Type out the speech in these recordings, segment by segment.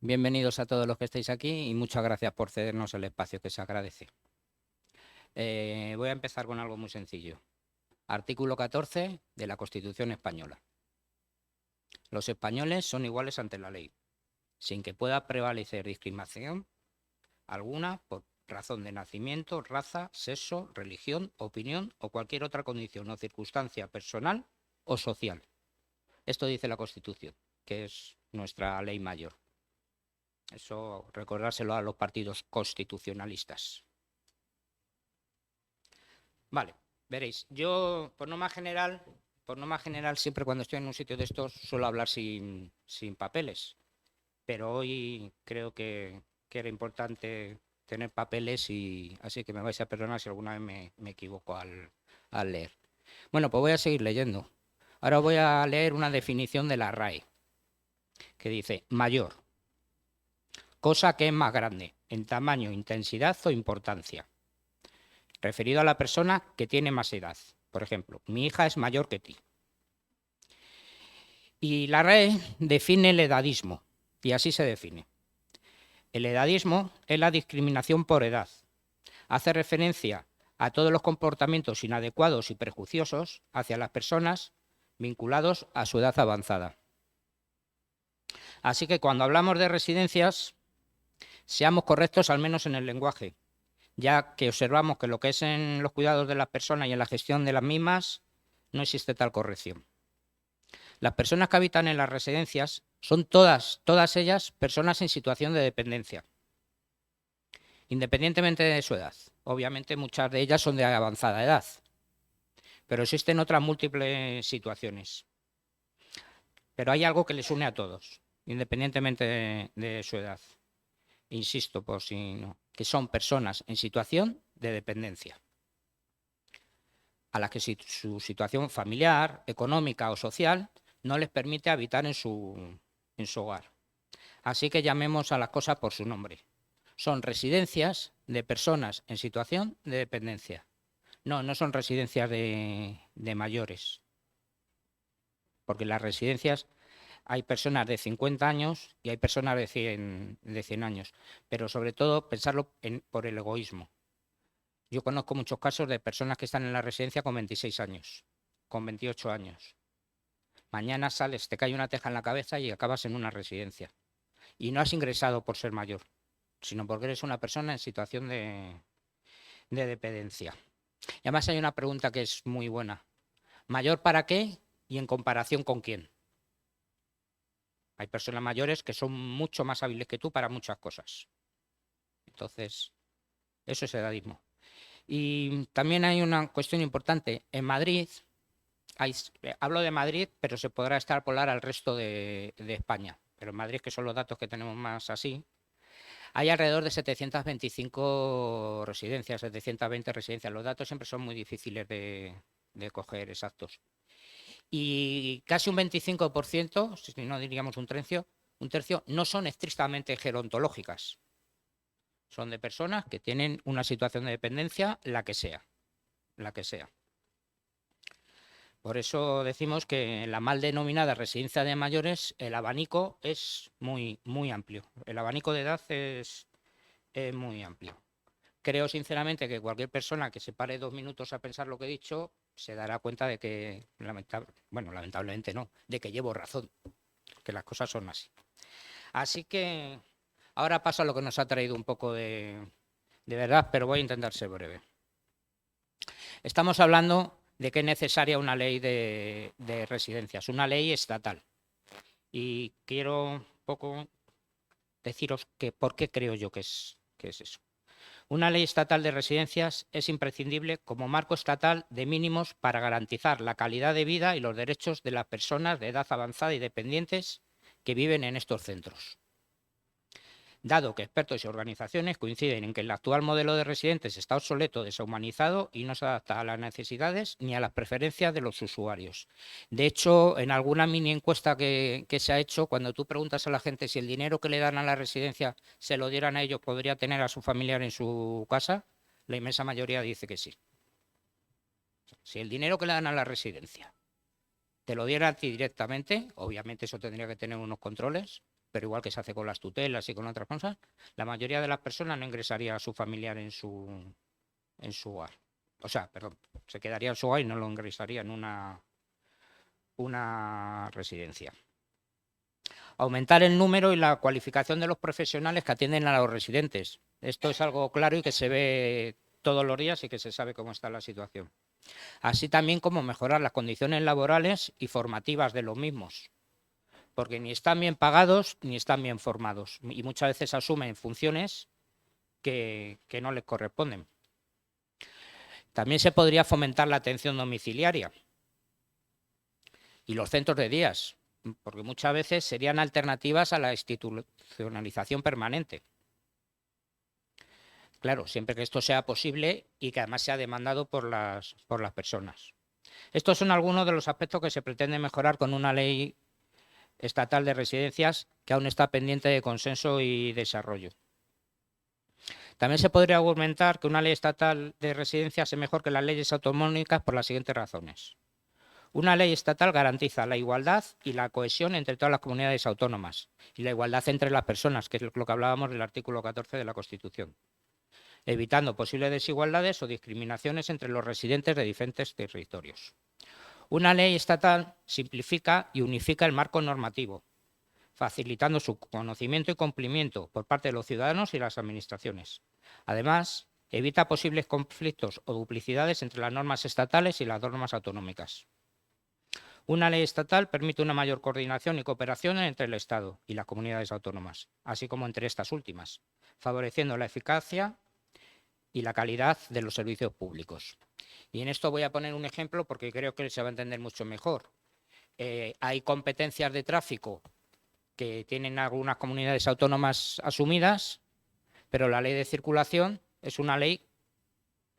Bienvenidos a todos los que estáis aquí y muchas gracias por cedernos el espacio que se agradece. Voy a empezar con algo muy sencillo. Artículo 14 de la Constitución española. Los españoles son iguales ante la ley, sin que pueda prevalecer discriminación alguna por razón de nacimiento, raza, sexo, religión, opinión o cualquier otra condición o circunstancia personal o social. Esto dice la Constitución, que es nuestra ley mayor. Eso recordárselo a los partidos constitucionalistas. Vale, veréis, yo por norma general, siempre cuando estoy en un sitio de estos suelo hablar sin papeles, pero hoy creo que era importante tener papeles y así que me vais a perdonar si alguna vez me equivoco al leer. Bueno, pues voy a seguir leyendo. Ahora voy a leer una definición de la RAE, que dice mayor, cosa que es más grande, en tamaño, intensidad o importancia, referido a la persona que tiene más edad. Por ejemplo, mi hija es mayor que ti. Y la RAE define el edadismo, y así se define. El edadismo es la discriminación por edad. Hace referencia a todos los comportamientos inadecuados y prejuiciosos hacia las personas vinculados a su edad avanzada. Así que cuando hablamos de residencias, seamos correctos al menos en el lenguaje, ya que observamos que lo que es en los cuidados de las personas y en la gestión de las mismas no existe tal corrección. Las personas que habitan en las residencias son todas ellas personas en situación de dependencia, independientemente de su edad. Obviamente muchas de ellas son de avanzada edad, pero existen otras múltiples situaciones. Pero hay algo que les une a todos, independientemente de su edad. Insisto, por si no, que son personas en situación de dependencia, a las que su situación familiar, económica o social no les permite habitar en su hogar. Así que llamemos a las cosas por su nombre. Son residencias de personas en situación de dependencia. No son residencias de mayores. Porque en las residencias hay personas de 50 años y hay personas de 100 años. Pero sobre todo pensarlo por el egoísmo. Yo conozco muchos casos de personas que están en la residencia con 26 años, con 28 años. Mañana sales, te cae una teja en la cabeza y acabas en una residencia. Y no has ingresado por ser mayor, sino porque eres una persona en situación de dependencia. Y además hay una pregunta que es muy buena. ¿Mayor para qué y en comparación con quién? Hay personas mayores que son mucho más hábiles que tú para muchas cosas. Entonces, eso es edadismo. Y también hay una cuestión importante. En Madrid, hablo de Madrid, pero se podrá extrapolar al resto de España. Pero en Madrid, que son los datos que tenemos más así, hay alrededor de 725 residencias, 720 residencias. Los datos siempre son muy difíciles de coger exactos. Y casi un 25%, si no diríamos un tercio, no son estrictamente gerontológicas. Son de personas que tienen una situación de dependencia, la que sea. Por eso decimos que en la mal denominada residencia de mayores el abanico es muy amplio. El abanico de edad es muy amplio. Creo sinceramente que cualquier persona que se pare 2 minutos a pensar lo que he dicho se dará cuenta de que, lamentablemente no, de que llevo razón, que las cosas son así. Así que ahora paso a lo que nos ha traído un poco de verdad, pero voy a intentar ser breve. Estamos hablando de que es necesaria una ley de residencias, una ley estatal. Y quiero un poco deciros que por qué creo yo que es eso. Una ley estatal de residencias es imprescindible como marco estatal de mínimos para garantizar la calidad de vida y los derechos de las personas de edad avanzada y dependientes que viven en estos centros. Dado que expertos y organizaciones coinciden en que el actual modelo de residentes está obsoleto, deshumanizado y no se adapta a las necesidades ni a las preferencias de los usuarios. De hecho, en alguna mini encuesta que se ha hecho, cuando tú preguntas a la gente si el dinero que le dan a la residencia se lo dieran a ellos, podría tener a su familiar en su casa, la inmensa mayoría dice que sí. Si el dinero que le dan a la residencia te lo dieran a ti directamente, obviamente eso tendría que tener unos controles, pero igual que se hace con las tutelas y con otras cosas, la mayoría de las personas no ingresaría a su familiar en su hogar. O sea, perdón, se quedaría en su hogar y no lo ingresaría en una residencia. Aumentar el número y la cualificación de los profesionales que atienden a los residentes. Esto es algo claro y que se ve todos los días y que se sabe cómo está la situación. Así también como mejorar las condiciones laborales y formativas de los mismos, porque ni están bien pagados ni están bien formados y muchas veces asumen funciones que no les corresponden. También se podría fomentar la atención domiciliaria y los centros de días, porque muchas veces serían alternativas a la institucionalización permanente. Claro, siempre que esto sea posible y que además sea demandado por las personas. Estos son algunos de los aspectos que se pretende mejorar con una ley estatal de residencias que aún está pendiente de consenso y desarrollo. También se podría argumentar que una ley estatal de residencias es mejor que las leyes autonómicas por las siguientes razones. Una ley estatal garantiza la igualdad y la cohesión entre todas las comunidades autónomas y la igualdad entre las personas, que es lo que hablábamos del artículo 14 de la Constitución, evitando posibles desigualdades o discriminaciones entre los residentes de diferentes territorios. Una ley estatal simplifica y unifica el marco normativo, facilitando su conocimiento y cumplimiento por parte de los ciudadanos y las administraciones. Además, evita posibles conflictos o duplicidades entre las normas estatales y las normas autonómicas. Una ley estatal permite una mayor coordinación y cooperación entre el Estado y las comunidades autónomas, así como entre estas últimas, favoreciendo la eficacia y la calidad de los servicios públicos. Y en esto voy a poner un ejemplo porque creo que se va a entender mucho mejor. Hay competencias de tráfico que tienen algunas comunidades autónomas asumidas, pero la ley de circulación es una ley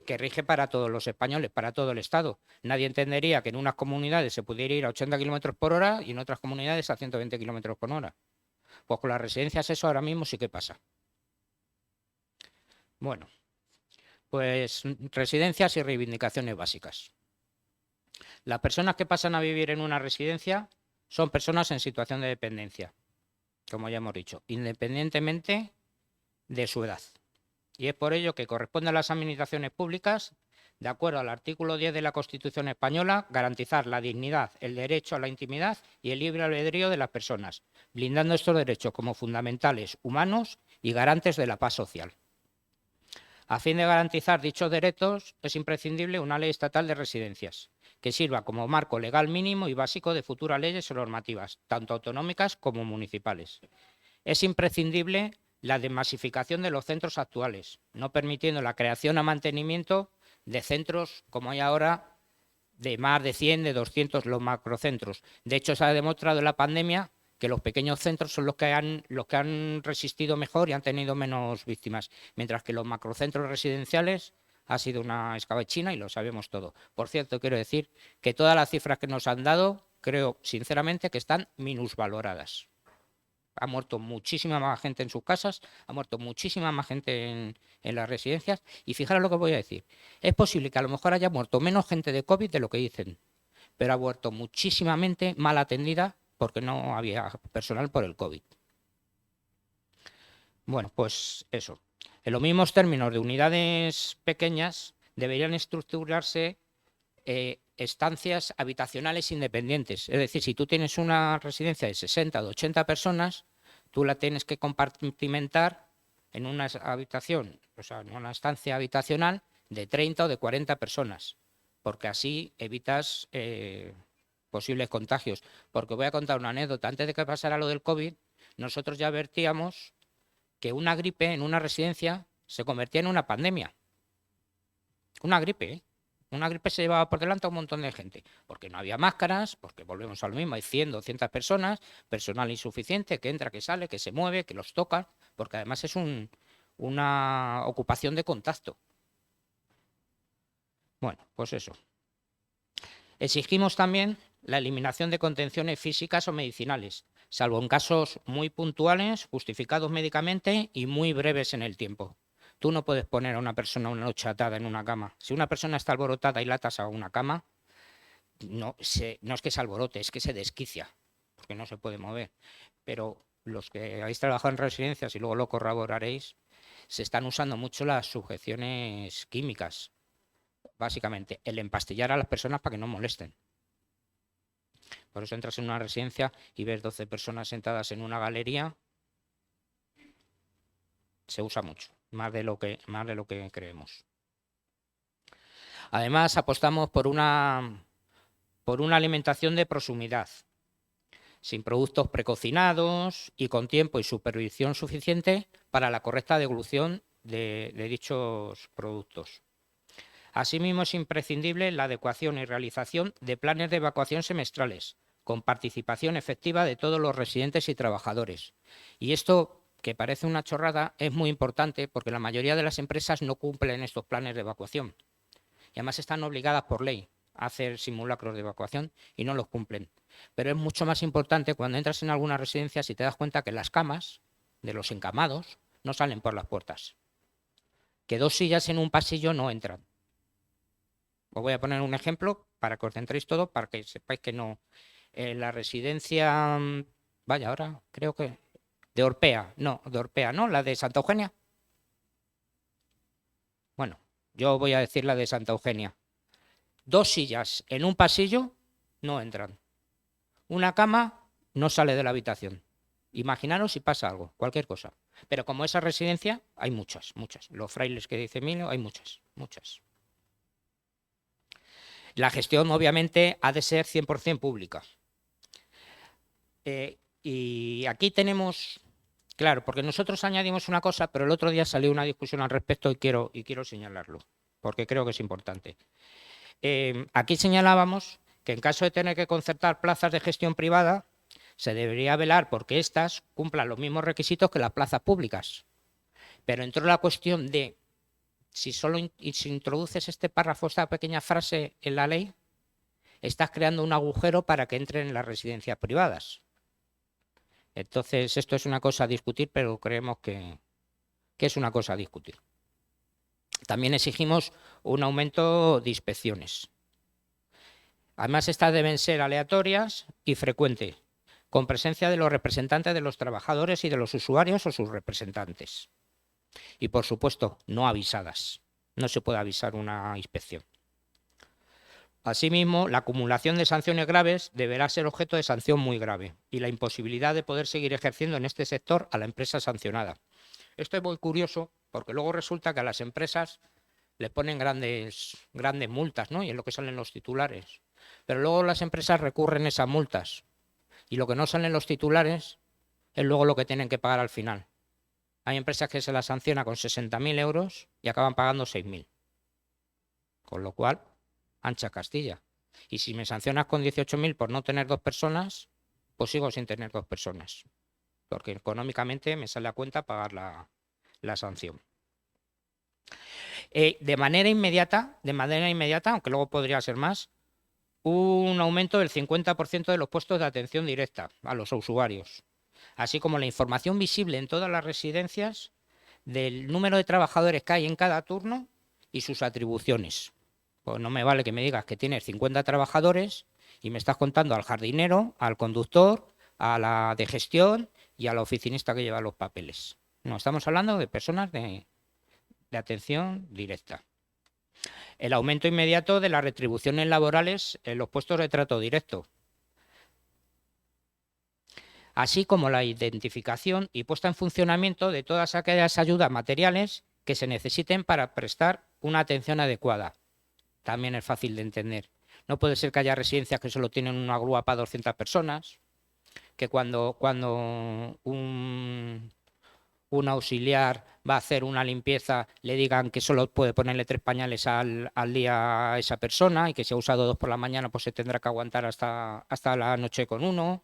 que rige para todos los españoles, para todo el Estado. Nadie entendería que en unas comunidades se pudiera ir a 80 kilómetros por hora y en otras comunidades a 120 kilómetros por hora. Pues con las residencias eso ahora mismo sí que pasa. Bueno, pues residencias y reivindicaciones básicas. Las personas que pasan a vivir en una residencia son personas en situación de dependencia, como ya hemos dicho, independientemente de su edad. Y es por ello que corresponde a las administraciones públicas, de acuerdo al artículo 10 de la Constitución española, garantizar la dignidad, el derecho a la intimidad y el libre albedrío de las personas, blindando estos derechos como fundamentales, humanos y garantes de la paz social. A fin de garantizar dichos derechos, es imprescindible una ley estatal de residencias, que sirva como marco legal mínimo y básico de futuras leyes o normativas, tanto autonómicas como municipales. Es imprescindible la desmasificación de los centros actuales, no permitiendo la creación o mantenimiento de centros como hay ahora de más de 100, de 200, los macrocentros. De hecho, se ha demostrado en la pandemia que los pequeños centros son los que han resistido mejor y han tenido menos víctimas, mientras que los macrocentros residenciales ha sido una escabechina y lo sabemos todo. Por cierto, quiero decir que todas las cifras que nos han dado, creo sinceramente que están minusvaloradas. Ha muerto muchísima más gente en sus casas, ha muerto muchísima más gente en las residencias. Y fijaros lo que voy a decir. Es posible que a lo mejor haya muerto menos gente de COVID de lo que dicen, pero ha muerto muchísima mente mal atendida porque no había personal por el COVID. Bueno, pues eso. En los mismos términos de unidades pequeñas deberían estructurarse estancias habitacionales independientes. Es decir, si tú tienes una residencia de 60 o de 80 personas, tú la tienes que compartimentar en una habitación, o sea, en una estancia habitacional de 30 o de 40 personas, porque así evitas posibles contagios. Porque voy a contar una anécdota. Antes de que pasara lo del COVID, nosotros ya advertíamos que una gripe en una residencia se convertía en una pandemia. Una gripe, ¿eh? Una gripe se llevaba por delante a un montón de gente, porque no había máscaras, porque volvemos a lo mismo, hay 100, 200 personas, personal insuficiente, que entra, que sale, que se mueve, que los toca, porque además es una ocupación de contacto. Bueno, pues eso. Exigimos también la eliminación de contenciones físicas o medicinales, salvo en casos muy puntuales, justificados médicamente y muy breves en el tiempo. Tú no puedes poner a una persona una noche atada en una cama. Si una persona está alborotada y la atas a una cama, no es que se alborote, es que se desquicia, porque no se puede mover. Pero los que habéis trabajado en residencias y luego lo corroboraréis, se están usando mucho las sujeciones químicas, básicamente, el empastillar a las personas para que no molesten. Por eso entras en una residencia y ves 12 personas sentadas en una galería, se usa mucho, más de lo que creemos. Además, apostamos por una alimentación de proximidad, sin productos precocinados y con tiempo y supervisión suficiente para la correcta devolución de dichos productos. Asimismo, es imprescindible la adecuación y realización de planes de evacuación semestrales, con participación efectiva de todos los residentes y trabajadores. Y esto, que parece una chorrada, es muy importante porque la mayoría de las empresas no cumplen estos planes de evacuación. Y además están obligadas por ley a hacer simulacros de evacuación y no los cumplen. Pero es mucho más importante cuando entras en alguna residencia si te das cuenta que las camas de los encamados no salen por las puertas. Que 2 sillas en un pasillo no entran. Os voy a poner un ejemplo para que os centréis todo, para que sepáis que no. En la residencia, vaya, ahora creo que de Orpea, no, la de Santa Eugenia. Bueno, yo voy a decir la de Santa Eugenia. 2 sillas en un pasillo no entran. Una cama no sale de la habitación. Imaginaros si pasa algo, cualquier cosa. Pero como esa residencia, hay muchas. Los frailes que dice Emilio, hay muchas. La gestión, obviamente, ha de ser 100% pública. Y aquí tenemos, claro, porque nosotros añadimos una cosa, pero el otro día salió una discusión al respecto y quiero señalarlo, porque creo que es importante. Aquí señalábamos que en caso de tener que concertar plazas de gestión privada, se debería velar porque éstas cumplan los mismos requisitos que las plazas públicas. Pero entró la cuestión de si solo introduces este párrafo, esta pequeña frase en la ley, estás creando un agujero para que entren en las residencias privadas. Entonces, esto es una cosa a discutir, pero creemos que es una cosa a discutir. También exigimos un aumento de inspecciones. Además, estas deben ser aleatorias y frecuentes, con presencia de los representantes de los trabajadores y de los usuarios o sus representantes. Y, por supuesto, no avisadas. No se puede avisar una inspección. Asimismo, la acumulación de sanciones graves deberá ser objeto de sanción muy grave y la imposibilidad de poder seguir ejerciendo en este sector a la empresa sancionada. Esto es muy curioso porque luego resulta que a las empresas les ponen grandes multas, ¿no? Y es lo que salen los titulares. Pero luego las empresas recurren esas multas y lo que no salen los titulares es luego lo que tienen que pagar al final. Hay empresas que se las sanciona con 60.000 euros y acaban pagando 6.000. Con lo cual, ancha Castilla. Y si me sancionas con 18.000 por no tener 2 personas, pues sigo sin tener 2 personas. Porque económicamente me sale a cuenta pagar la sanción. De manera inmediata, aunque luego podría ser más, un aumento del 50% de los puestos de atención directa a los usuarios, así como la información visible en todas las residencias del número de trabajadores que hay en cada turno y sus atribuciones. Pues no me vale que me digas que tienes 50 trabajadores y me estás contando al jardinero, al conductor, a la de gestión y a la oficinista que lleva los papeles. No, estamos hablando de personas de atención directa. El aumento inmediato de las retribuciones laborales en los puestos de trato directo, así como la identificación y puesta en funcionamiento de todas aquellas ayudas materiales que se necesiten para prestar una atención adecuada. También es fácil de entender. No puede ser que haya residencias que solo tienen una grúa para 200 personas, que cuando un auxiliar va a hacer una limpieza le digan que solo puede ponerle 3 pañales al día a esa persona y que si ha usado 2 por la mañana pues se tendrá que aguantar hasta la noche con uno,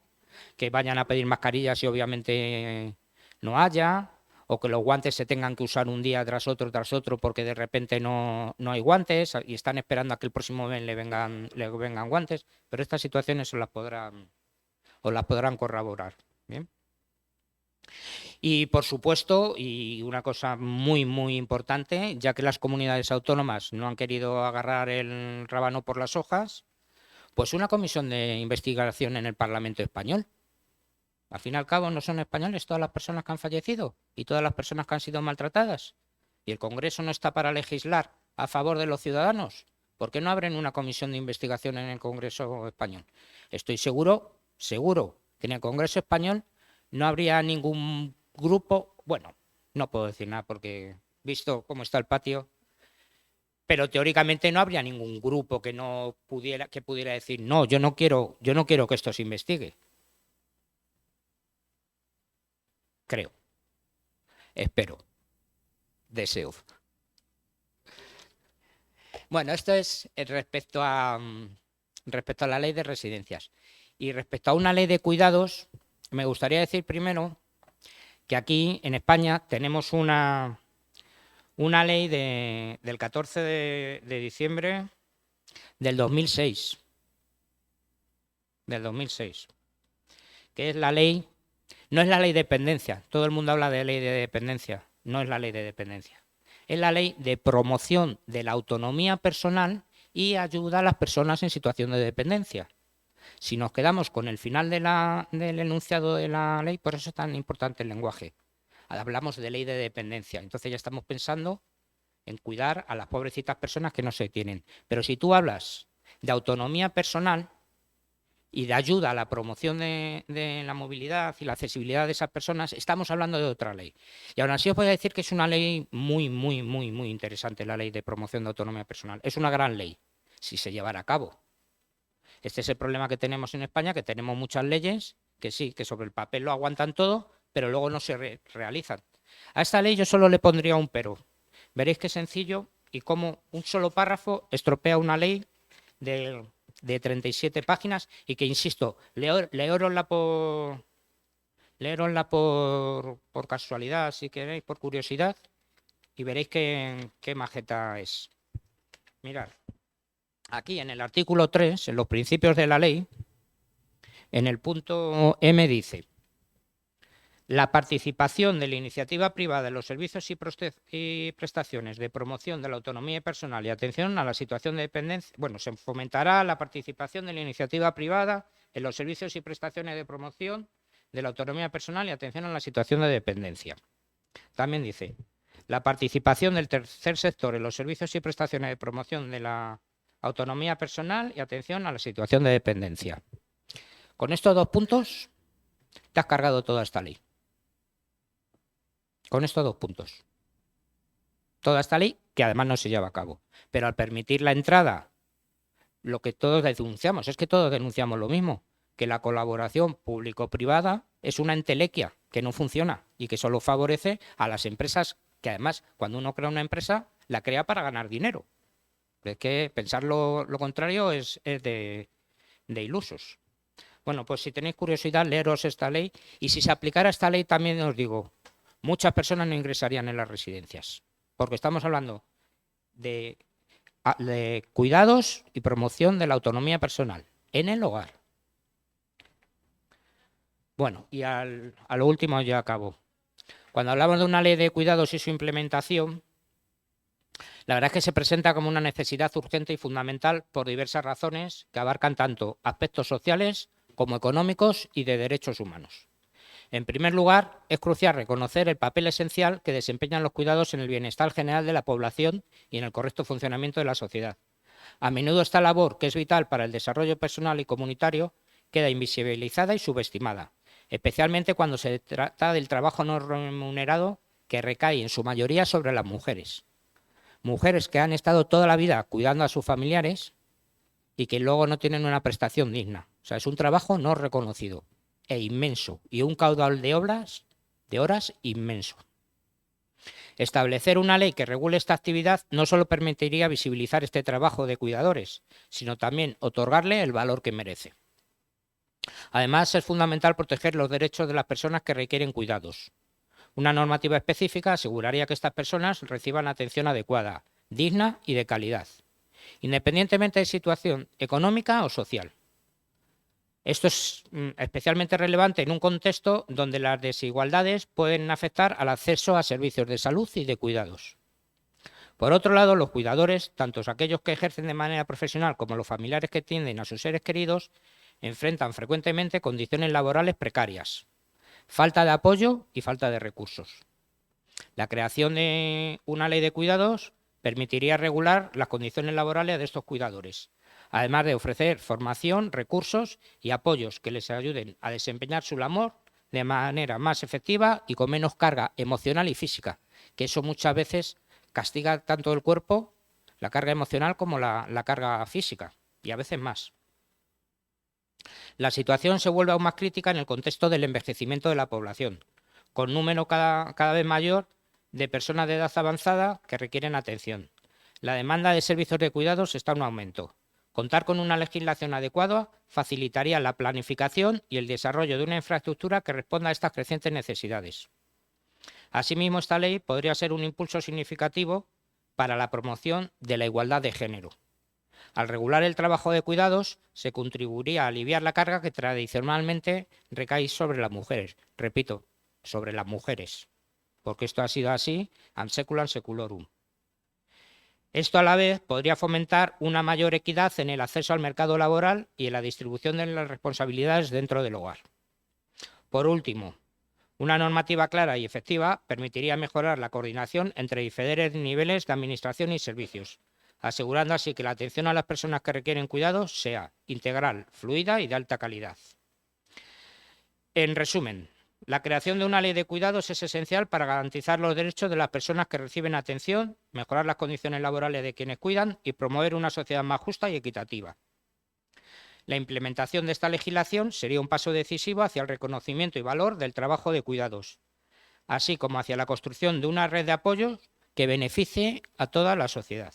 que vayan a pedir mascarillas y obviamente no haya, o que los guantes se tengan que usar un día tras otro porque de repente no hay guantes y están esperando a que el próximo mes le vengan guantes, pero estas situaciones os las podrán corroborar. ¿Bien? Y por supuesto, y una cosa muy, muy importante, ya que las comunidades autónomas no han querido agarrar el rábano por las hojas, pues una comisión de investigación en el Parlamento español. Al fin y al cabo, ¿no son españoles todas las personas que han fallecido y todas las personas que han sido maltratadas? ¿Y el Congreso no está para legislar a favor de los ciudadanos? ¿Por qué no abren una comisión de investigación en el Congreso español? Estoy seguro, seguro, que en el Congreso español no habría ningún grupo, bueno, no puedo decir nada porque visto cómo está el patio, pero teóricamente no habría ningún grupo que no pudiera, que pudiera decir, no, yo no quiero que esto se investigue. Creo, espero, deseo. Bueno, esto es respecto a la ley de residencias. Y respecto a una ley de cuidados, me gustaría decir primero que aquí en España tenemos una ley del 14 de diciembre del 2006, que es la ley, no es la ley de dependencia, todo el mundo habla de ley de dependencia, no es la ley de dependencia, es la ley de promoción de la autonomía personal y ayuda a las personas en situación de dependencia. Si nos quedamos con el final del enunciado de la ley, por eso es tan importante el lenguaje. Hablamos de ley de dependencia, entonces ya estamos pensando en cuidar a las pobrecitas personas que no se tienen. Pero si tú hablas de autonomía personal y de ayuda a la promoción de la movilidad y la accesibilidad de esas personas, estamos hablando de otra ley. Y aún así os voy a decir que es una ley muy, muy, muy, muy interesante, la ley de promoción de autonomía personal. Es una gran ley, si se llevara a cabo. Este es el problema que tenemos en España, que tenemos muchas leyes que sí, que sobre el papel lo aguantan todo, pero luego no se realizan. A esta ley yo solo le pondría un pero. Veréis qué sencillo y cómo un solo párrafo estropea una ley de 37 páginas y que, insisto, leérosla por casualidad, si queréis, por curiosidad, y veréis qué majeta es. Mirad, aquí en el artículo 3, en los principios de la ley, en el punto M dice: la participación de la iniciativa privada en los servicios y prestaciones de promoción de la autonomía personal y atención a la situación de dependencia. Bueno, se fomentará la participación de la iniciativa privada en los servicios y prestaciones de promoción de la autonomía personal y atención a la situación de dependencia. También dice: la participación del tercer sector en los servicios y prestaciones de promoción de la autonomía personal y atención a la situación de dependencia. Con estos dos puntos te has cargado toda esta ley. Con estos dos puntos. Toda esta ley que además no se lleva a cabo. Pero al permitir la entrada, lo que todos denunciamos, es que todos denunciamos lo mismo, que la colaboración público-privada es una entelequia que no funciona y que solo favorece a las empresas, que además cuando uno crea una empresa la crea para ganar dinero. Es que pensar lo contrario es de ilusos. Bueno, pues si tenéis curiosidad, leeros esta ley, y si se aplicara esta ley también os digo, muchas personas no ingresarían en las residencias, porque estamos hablando de cuidados y promoción de la autonomía personal en el hogar. Bueno, y a lo último ya acabo. Cuando hablamos de una ley de cuidados y su implementación, la verdad es que se presenta como una necesidad urgente y fundamental por diversas razones que abarcan tanto aspectos sociales como económicos y de derechos humanos. En primer lugar, es crucial reconocer el papel esencial que desempeñan los cuidados en el bienestar general de la población y en el correcto funcionamiento de la sociedad. A menudo esta labor, que es vital para el desarrollo personal y comunitario, queda invisibilizada y subestimada, especialmente cuando se trata del trabajo no remunerado que recae en su mayoría sobre las mujeres. Mujeres que han estado toda la vida cuidando a sus familiares y que luego no tienen una prestación digna. O sea, es un trabajo no reconocido e inmenso y un caudal de horas inmenso. Establecer una ley que regule esta actividad no solo permitiría visibilizar este trabajo de cuidadores, sino también otorgarle el valor que merece. Además, es fundamental proteger los derechos de las personas que requieren cuidados. Una normativa específica aseguraría que estas personas reciban atención adecuada, digna y de calidad, independientemente de situación económica o social. Esto es especialmente relevante en un contexto donde las desigualdades pueden afectar al acceso a servicios de salud y de cuidados. Por otro lado, los cuidadores, tanto aquellos que ejercen de manera profesional como los familiares que atienden a sus seres queridos, enfrentan frecuentemente condiciones laborales precarias, falta de apoyo y falta de recursos. La creación de una ley de cuidados permitiría regular las condiciones laborales de estos cuidadores, además de ofrecer formación, recursos y apoyos que les ayuden a desempeñar su labor de manera más efectiva y con menos carga emocional y física, que eso muchas veces castiga tanto el cuerpo, la carga emocional, como la carga física, y a veces más. La situación se vuelve aún más crítica en el contexto del envejecimiento de la población, con número cada vez mayor de personas de edad avanzada que requieren atención. La demanda de servicios de cuidados está en aumento. Contar con una legislación adecuada facilitaría la planificación y el desarrollo de una infraestructura que responda a estas crecientes necesidades. Asimismo, esta ley podría ser un impulso significativo para la promoción de la igualdad de género. Al regular el trabajo de cuidados, se contribuiría a aliviar la carga que tradicionalmente recae sobre las mujeres. Repito, sobre las mujeres, porque esto ha sido así an seculam seculorum. Esto a la vez podría fomentar una mayor equidad en el acceso al mercado laboral y en la distribución de las responsabilidades dentro del hogar. Por último, una normativa clara y efectiva permitiría mejorar la coordinación entre diferentes niveles de administración y servicios, asegurando así que la atención a las personas que requieren cuidados sea integral, fluida y de alta calidad. En resumen, la creación de una ley de cuidados es esencial para garantizar los derechos de las personas que reciben atención, mejorar las condiciones laborales de quienes cuidan y promover una sociedad más justa y equitativa. La implementación de esta legislación sería un paso decisivo hacia el reconocimiento y valor del trabajo de cuidados, así como hacia la construcción de una red de apoyo que beneficie a toda la sociedad.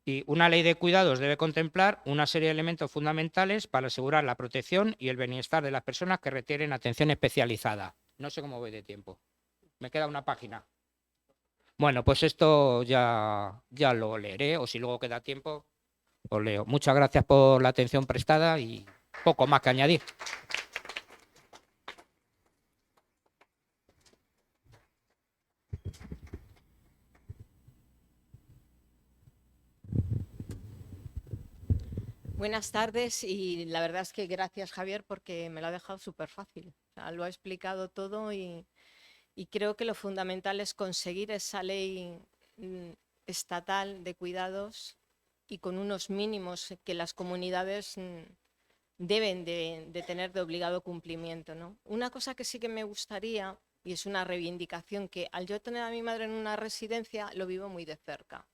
Y una ley de cuidados debe contemplar una serie de elementos fundamentales para asegurar la protección y el bienestar de las personas que requieren atención especializada. No sé cómo voy de tiempo. Me queda una página. Bueno, pues esto ya lo leeré, o si luego queda tiempo, os leo. Muchas gracias por la atención prestada y poco más que añadir. Buenas tardes y la verdad es que gracias, Javier, porque me lo ha dejado súper fácil. O sea, lo ha explicado todo y creo que lo fundamental es conseguir esa ley estatal de cuidados y con unos mínimos que las comunidades deben de tener de obligado cumplimiento, ¿no? Una cosa que sí que me gustaría, y es una reivindicación, que al yo tener a mi madre en una residencia lo vivo muy de cerca.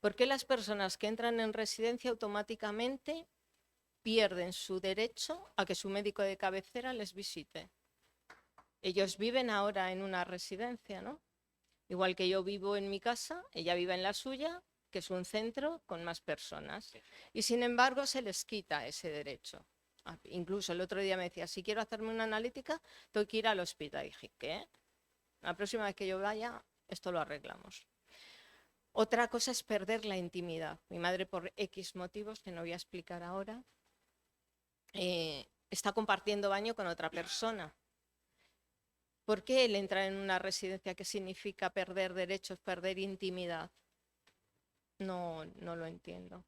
¿Por qué las personas que entran en residencia automáticamente pierden su derecho a que su médico de cabecera les visite? Ellos viven ahora en una residencia, ¿no? Igual que yo vivo en mi casa, ella vive en la suya, que es un centro con más personas. Y sin embargo se les quita ese derecho. Incluso el otro día me decía, si quiero hacerme una analítica, tengo que ir al hospital. Y dije, ¿qué? La próxima vez que yo vaya, esto lo arreglamos. Otra cosa es perder la intimidad. Mi madre, por X motivos que no voy a explicar ahora, está compartiendo baño con otra persona. ¿Por qué el entrar en una residencia, qué significa perder derechos, perder intimidad? No lo entiendo.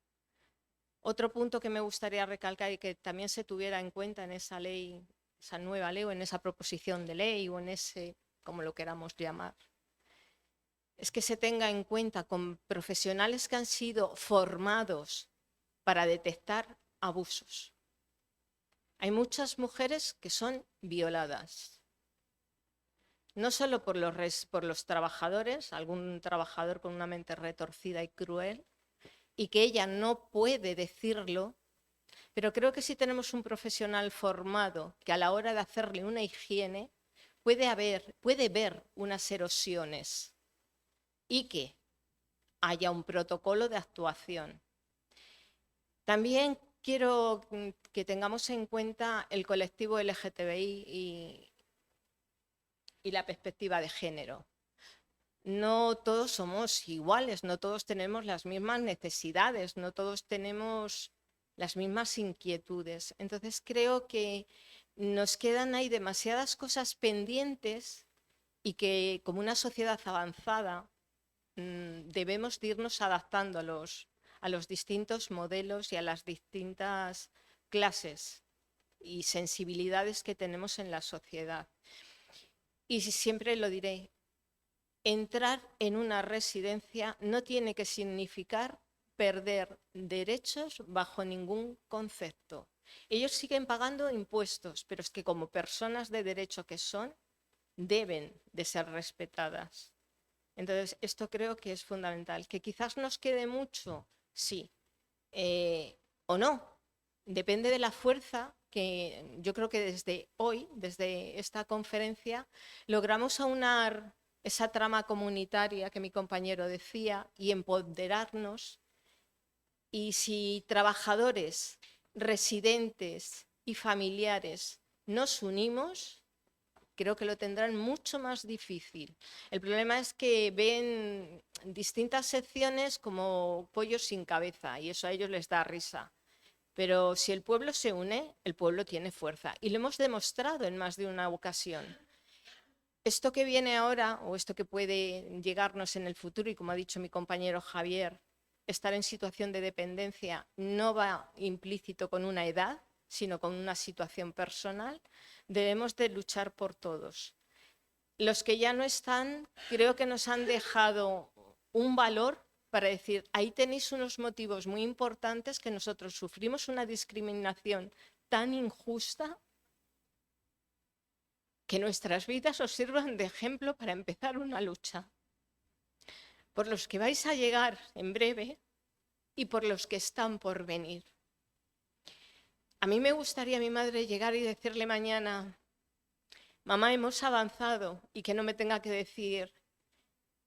Otro punto que me gustaría recalcar y que también se tuviera en cuenta en esa ley, esa nueva ley o en esa proposición de ley o en ese, como lo queramos llamar, es que se tenga en cuenta con profesionales que han sido formados para detectar abusos. Hay muchas mujeres que son violadas, no solo por los trabajadores, algún trabajador con una mente retorcida y cruel, y que ella no puede decirlo, pero creo que si tenemos un profesional formado que a la hora de hacerle una higiene puede ver unas erosiones y que haya un protocolo de actuación. También quiero que tengamos en cuenta el colectivo LGTBI y la perspectiva de género. No todos somos iguales, no todos tenemos las mismas necesidades, no todos tenemos las mismas inquietudes. Entonces creo que nos quedan ahí demasiadas cosas pendientes y que como una sociedad avanzada debemos de irnos adaptando a los distintos modelos y a las distintas clases y sensibilidades que tenemos en la sociedad. Y siempre lo diré, entrar en una residencia no tiene que significar perder derechos bajo ningún concepto. Ellos siguen pagando impuestos, pero es que como personas de derecho que son, deben de ser respetadas. Entonces, esto creo que es fundamental. Que quizás nos quede mucho, sí, o no. Depende de la fuerza que yo creo que desde hoy, desde esta conferencia, logramos aunar esa trama comunitaria que mi compañero decía y empoderarnos. Y si trabajadores, residentes y familiares nos unimos, creo que lo tendrán mucho más difícil. El problema es que ven distintas secciones como pollos sin cabeza y eso a ellos les da risa. Pero si el pueblo se une, el pueblo tiene fuerza. Y lo hemos demostrado en más de una ocasión. Esto que viene ahora, o esto que puede llegarnos en el futuro, y como ha dicho mi compañero Javier, estar en situación de dependencia no va implícito con una edad, sino con una situación personal, debemos de luchar por todos. Los que ya no están, creo que nos han dejado un valor para decir, ahí tenéis unos motivos muy importantes que nosotros sufrimos una discriminación tan injusta que nuestras vidas os sirvan de ejemplo para empezar una lucha. Por los que vais a llegar en breve y por los que están por venir. A mí me gustaría a mi madre llegar y decirle mañana, mamá, hemos avanzado, y que no me tenga que decir,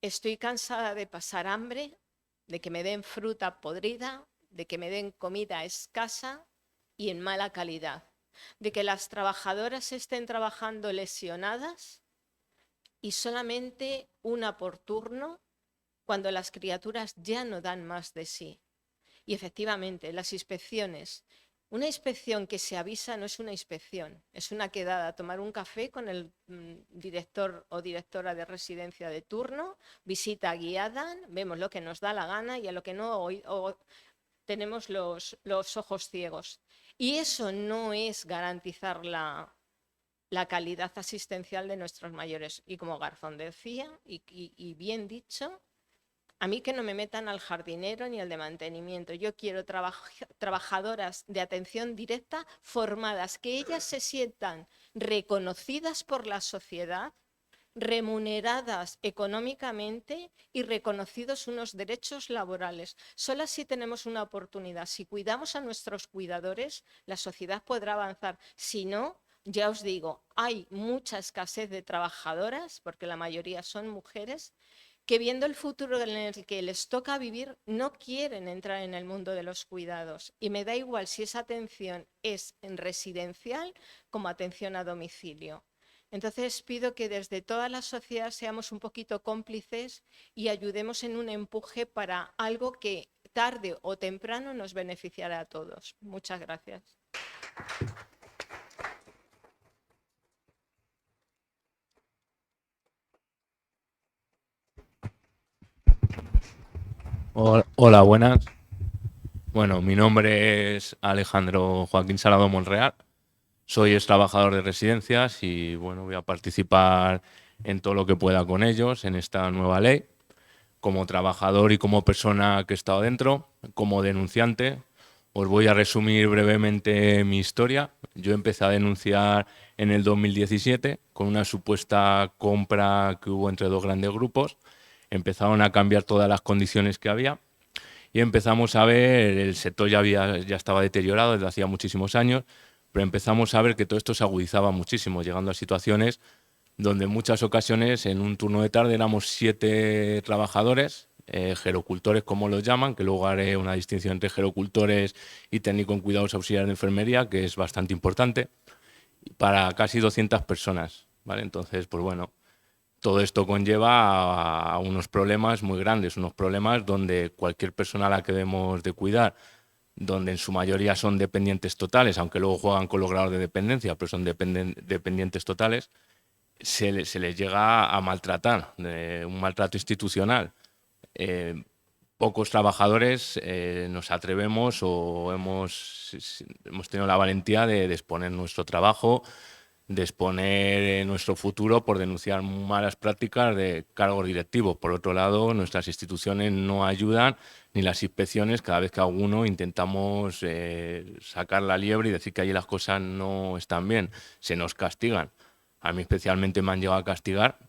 estoy cansada de pasar hambre, de que me den fruta podrida, de que me den comida escasa y en mala calidad, de que las trabajadoras estén trabajando lesionadas y solamente una por turno cuando las criaturas ya no dan más de sí. Y efectivamente, las inspecciones, una inspección que se avisa no es una inspección, es una quedada, tomar un café con el director o directora de residencia de turno, visita guiada, vemos lo que nos da la gana y a lo que no o tenemos los ojos ciegos. Y eso no es garantizar la calidad asistencial de nuestros mayores. Y como Garzón decía, y bien dicho, a mí que no me metan al jardinero ni al de mantenimiento. Yo quiero trabajadoras de atención directa formadas, que ellas se sientan reconocidas por la sociedad, remuneradas económicamente y reconocidos unos derechos laborales. Solo así tenemos una oportunidad. Si cuidamos a nuestros cuidadores, la sociedad podrá avanzar. Si no, ya os digo, hay mucha escasez de trabajadoras, porque la mayoría son mujeres, que viendo el futuro en el que les toca vivir, no quieren entrar en el mundo de los cuidados. Y me da igual si esa atención es en residencial como atención a domicilio. Entonces pido que desde toda la sociedad seamos un poquito cómplices y ayudemos en un empuje para algo que tarde o temprano nos beneficiará a todos. Muchas gracias. Hola, buenas. Bueno, mi nombre es Alejandro Joaquín Salado Monreal. Soy ex trabajador de residencias y bueno, voy a participar en todo lo que pueda con ellos en esta nueva ley. Como trabajador y como persona que he estado dentro, como denunciante, os voy a resumir brevemente mi historia. Yo empecé a denunciar en el 2017 con una supuesta compra que hubo entre dos grandes grupos. Empezaron a cambiar todas las condiciones que había y empezamos a ver, el sector ya estaba deteriorado desde hacía muchísimos años, pero empezamos a ver que todo esto se agudizaba muchísimo, llegando a situaciones donde en muchas ocasiones en un turno de tarde éramos 7 trabajadores, gerocultores como los llaman, que luego haré una distinción entre gerocultores y técnico en cuidados auxiliares de enfermería, que es bastante importante, para casi 200 personas, ¿vale? Entonces, pues bueno, todo esto conlleva a unos problemas muy grandes, unos problemas donde cualquier persona a la que debemos de cuidar, donde en su mayoría son dependientes totales, aunque luego juegan con los grados de dependencia, pero son dependientes totales, se les llega a maltratar, un maltrato institucional. pocos trabajadores nos atrevemos o hemos tenido la valentía de exponer nuestro trabajo, de exponer nuestro futuro por denunciar malas prácticas de cargos directivos. Por otro lado, nuestras instituciones no ayudan, ni las inspecciones. Cada vez que alguno intentamos sacar la liebre y decir que allí las cosas no están bien, se nos castigan. A mí especialmente me han llegado a castigar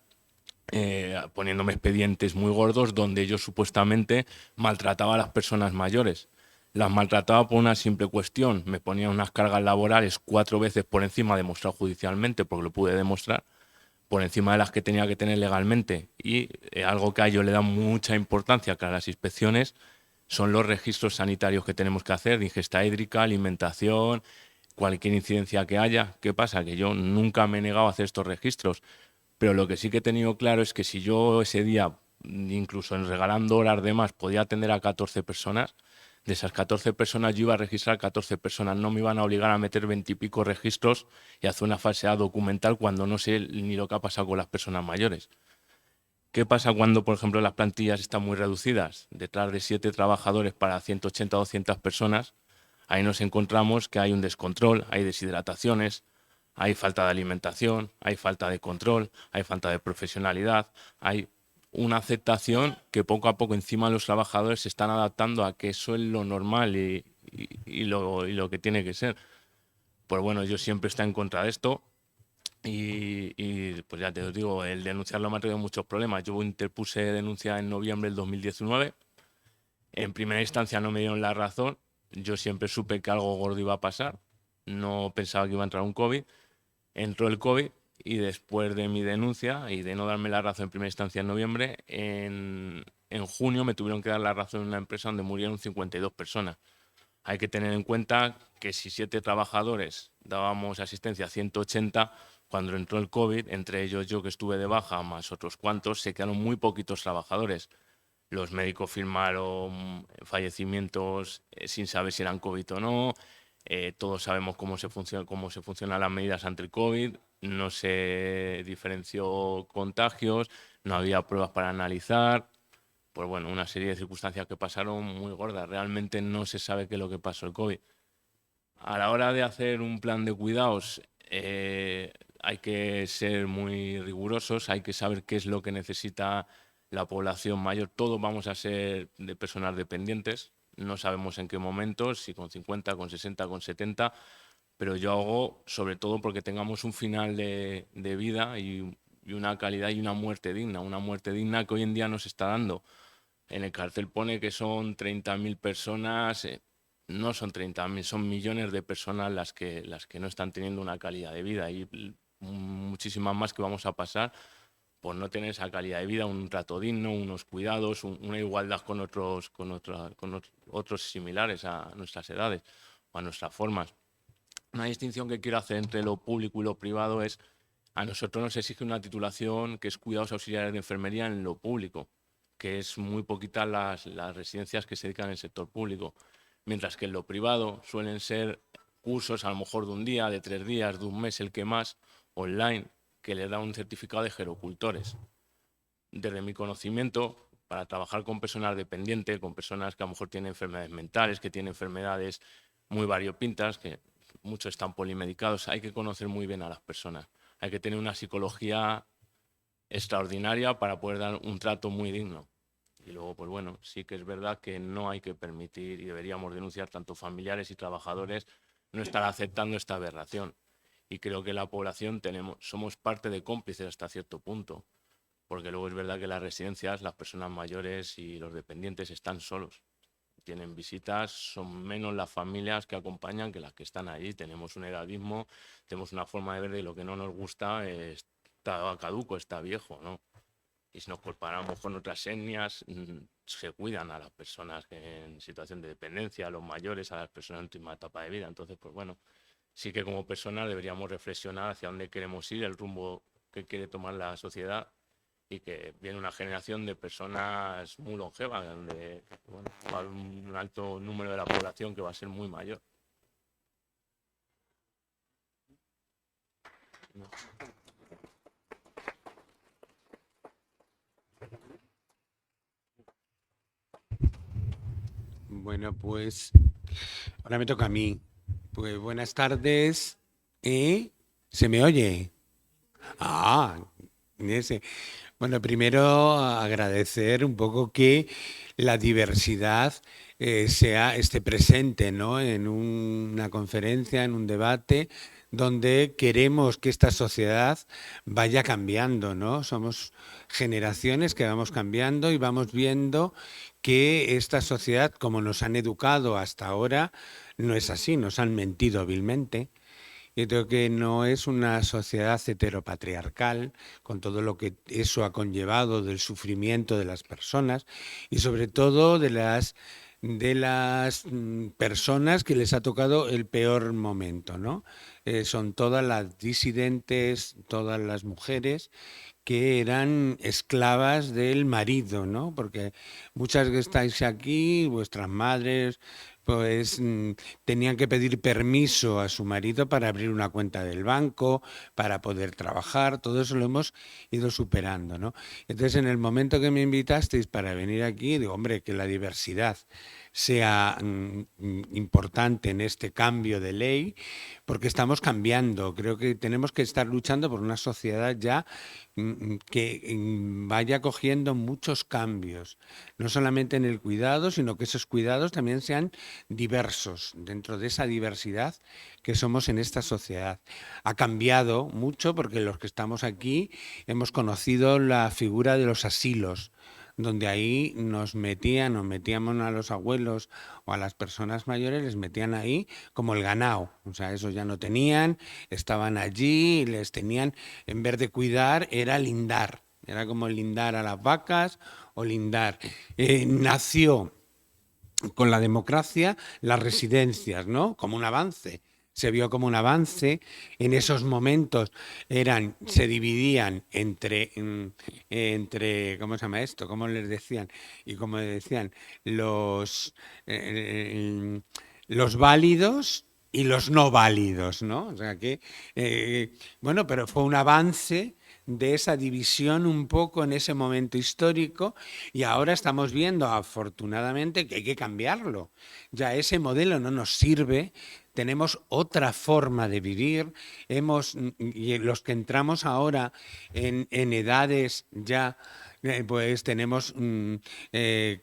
poniéndome expedientes muy gordos donde yo supuestamente maltrataba a las personas mayores. Las maltrataba por una simple cuestión. Me ponía unas cargas laborales 4 veces por encima, demostrado judicialmente, porque lo pude demostrar, por encima de las que tenía que tener legalmente. Y algo que a ello le da mucha importancia, que a las inspecciones, son los registros sanitarios que tenemos que hacer, de ingesta hídrica, alimentación, cualquier incidencia que haya. ¿Qué pasa? Que yo nunca me he negado a hacer estos registros. Pero lo que sí que he tenido claro es que si yo ese día, incluso en regalando horas de más, podía atender a 14 personas, de esas 14 personas yo iba a registrar 14 personas. No me iban a obligar a meter 20 y pico registros y hacer una falsedad documental cuando no sé ni lo que ha pasado con las personas mayores. ¿Qué pasa cuando, por ejemplo, las plantillas están muy reducidas? Detrás de 7 trabajadores para 180 o 200 personas, ahí nos encontramos que hay un descontrol, hay deshidrataciones, hay falta de alimentación, hay falta de control, hay falta de profesionalidad, hay una aceptación que poco a poco encima los trabajadores se están adaptando a que eso es lo normal y lo que tiene que ser. Pues bueno, yo siempre estoy en contra de esto. Pues ya te os digo, el denunciarlo me ha traído muchos problemas. Yo interpuse denuncia en noviembre del 2019. En primera instancia no me dieron la razón. Yo siempre supe que algo gordo iba a pasar. No pensaba que iba a entrar un COVID. Entró el COVID y después de mi denuncia y de no darme la razón en primera instancia en noviembre, en junio me tuvieron que dar la razón en una empresa donde murieron 52 personas. Hay que tener en cuenta que si 7 trabajadores dábamos asistencia a 180, cuando entró el COVID, entre ellos yo que estuve de baja, más otros cuantos, se quedaron muy poquitos trabajadores. Los médicos firmaron fallecimientos sin saber si eran COVID o no. Todos sabemos cómo se funcionan las medidas ante el COVID. No se diferenció contagios, no había pruebas para analizar. Pues bueno, una serie de circunstancias que pasaron muy gordas. Realmente no se sabe qué es lo que pasó el COVID. A la hora de hacer un plan de cuidados, hay que ser muy rigurosos, hay que saber qué es lo que necesita la población mayor. Todos vamos a ser de personas dependientes, no sabemos en qué momento, si con 50, con 60, con 70, pero yo hago sobre todo porque tengamos un final de vida y una calidad y una muerte digna que hoy en día nos está dando. En el cartel pone que son 30.000 personas, no son 30.000, son millones de personas las que no están teniendo una calidad de vida y muchísimas más que vamos a pasar por no tener esa calidad de vida, un trato digno, unos cuidados, una igualdad con otros similares a nuestras edades o a nuestras formas. Una distinción que quiero hacer entre lo público y lo privado es, a nosotros nos exige una titulación que es cuidados auxiliares de enfermería en lo público, que es muy poquitas las residencias que se dedican al sector público, mientras que en lo privado suelen ser cursos a lo mejor de un día, de 3 días, de un mes, el que más, online, que le da un certificado de gerocultores. Desde mi conocimiento, para trabajar con personas dependientes, con personas que a lo mejor tienen enfermedades mentales, que tienen enfermedades muy variopintas, que muchos están polimedicados, hay que conocer muy bien a las personas. Hay que tener una psicología extraordinaria para poder dar un trato muy digno. Y luego, pues bueno, sí que es verdad que no hay que permitir y deberíamos denunciar tanto familiares y trabajadores no estar aceptando esta aberración. Y creo que la población somos parte de cómplices hasta cierto punto, porque luego es verdad que las residencias, las personas mayores y los dependientes están solos. Tienen visitas, son menos las familias que acompañan que las que están allí. Tenemos un edadismo, tenemos una forma de ver de lo que no nos gusta, está caduco, está viejo, ¿no? Y si nos comparamos con otras etnias, se cuidan a las personas en situación de dependencia, a los mayores, a las personas en última etapa de vida. Entonces, pues bueno, sí que como personas deberíamos reflexionar hacia dónde queremos ir, el rumbo que quiere tomar la sociedad y que viene una generación de personas muy longevas, donde bueno, va a haber un alto número de la población que va a ser muy mayor. No. Bueno, pues ahora me toca a mí. Pues buenas tardes. ¿Se me oye? Ah, ese. Bueno, primero agradecer un poco que la diversidad esté presente, ¿no? En una conferencia, en un debate, donde queremos que esta sociedad vaya cambiando, ¿no? Somos generaciones que vamos cambiando y vamos viendo que esta sociedad, como nos han educado hasta ahora, no es así, nos han mentido vilmente. Yo creo que no es una sociedad heteropatriarcal, con todo lo que eso ha conllevado del sufrimiento de las personas y sobre todo de las personas que les ha tocado el peor momento, ¿no? Son todas las disidentes, todas las mujeres que eran esclavas del marido, ¿no? Porque muchas que estáis aquí, vuestras madres, pues tenían que pedir permiso a su marido para abrir una cuenta del banco, para poder trabajar, todo eso lo hemos ido superando, ¿no? Entonces, en el momento que me invitasteis para venir aquí, digo, hombre, que la diversidad sea importante en este cambio de ley, porque estamos cambiando. Creo que tenemos que estar luchando por una sociedad ya que vaya cogiendo muchos cambios, no solamente en el cuidado, sino que esos cuidados también sean diversos, dentro de esa diversidad que somos en esta sociedad. Ha cambiado mucho porque los que estamos aquí hemos conocido la figura de los asilos, donde ahí nos metíamos a los abuelos o a las personas mayores, les metían ahí como el ganado. O sea, eso ya no tenían, estaban allí y les tenían, en vez de cuidar, era lindar. Era como lindar a las vacas o lindar. Nació con la democracia las residencias, ¿no? Como un avance. Se vio como un avance. En esos momentos se dividían entre, ¿cómo se llama esto? ¿Cómo les decían? Y como decían, los válidos y los no válidos, ¿no? O sea que, bueno, pero fue un avance de esa división un poco en ese momento histórico y ahora estamos viendo afortunadamente que hay que cambiarlo. Ya ese modelo no nos sirve, tenemos otra forma de vivir, y los que entramos ahora en edades ya pues tenemos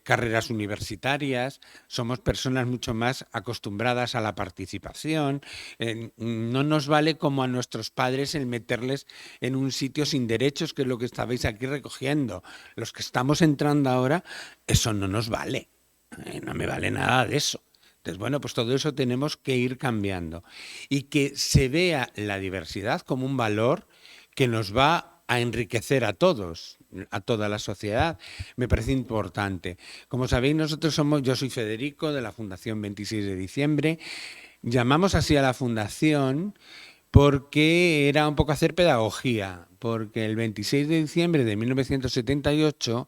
carreras universitarias, somos personas mucho más acostumbradas a la participación. No nos vale como a nuestros padres el meterles en un sitio sin derechos, que es lo que estabais aquí recogiendo. Los que estamos entrando ahora, eso no nos vale. No me vale nada de eso. Entonces, bueno, pues todo eso tenemos que ir cambiando y que se vea la diversidad como un valor que nos va a enriquecer a todos, a toda la sociedad. Me parece importante. Como sabéis, yo soy Federico de la Fundación 26 de Diciembre. Llamamos así a la Fundación porque era un poco hacer pedagogía, porque el 26 de diciembre de 1978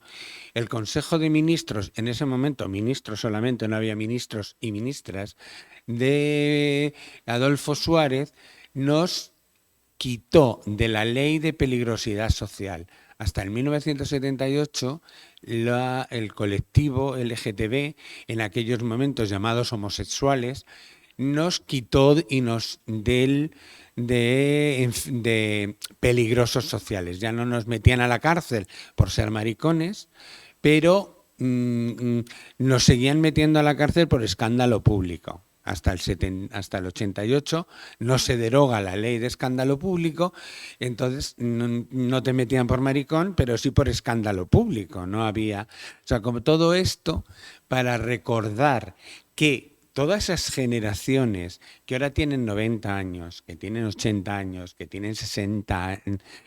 el Consejo de Ministros, en ese momento ministros solamente, no había ministros y ministras, de Adolfo Suárez, nos quitó de la Ley de Peligrosidad Social. Hasta el 1978, el colectivo LGTB, en aquellos momentos llamados homosexuales, nos quitó y nos de peligrosos sociales. Ya no nos metían a la cárcel por ser maricones, pero nos seguían metiendo a la cárcel por escándalo público. Hasta el 88 no se deroga la ley de escándalo público, entonces no te metían por maricón, pero sí por escándalo público. No había, o sea, como todo esto para recordar que todas esas generaciones que ahora tienen 90 años, que tienen 80 años, que tienen 60,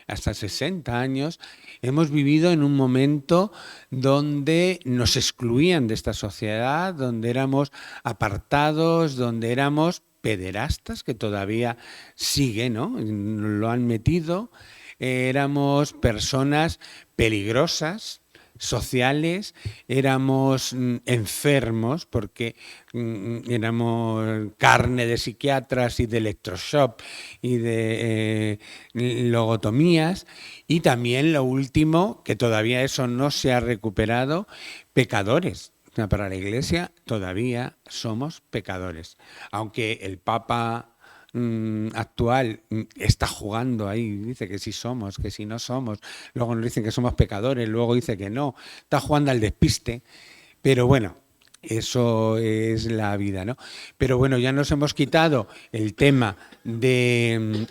hasta 60 años, hemos vivido en un momento donde nos excluían de esta sociedad, donde éramos apartados, donde éramos pederastas, que todavía sigue, ¿no? Lo han metido. Éramos personas peligrosas, sociales, éramos enfermos porque éramos carne de psiquiatras y de electroshock y de logotomías, y también lo último, que todavía eso no se ha recuperado, pecadores. sea, para la Iglesia todavía somos pecadores. Aunque el Papa actual está jugando ahí, dice que sí somos, que sí no somos, luego nos dicen que somos pecadores, luego dice que no, está jugando al despiste, pero bueno, eso es la vida, ¿no? Pero bueno, ya nos hemos quitado el tema de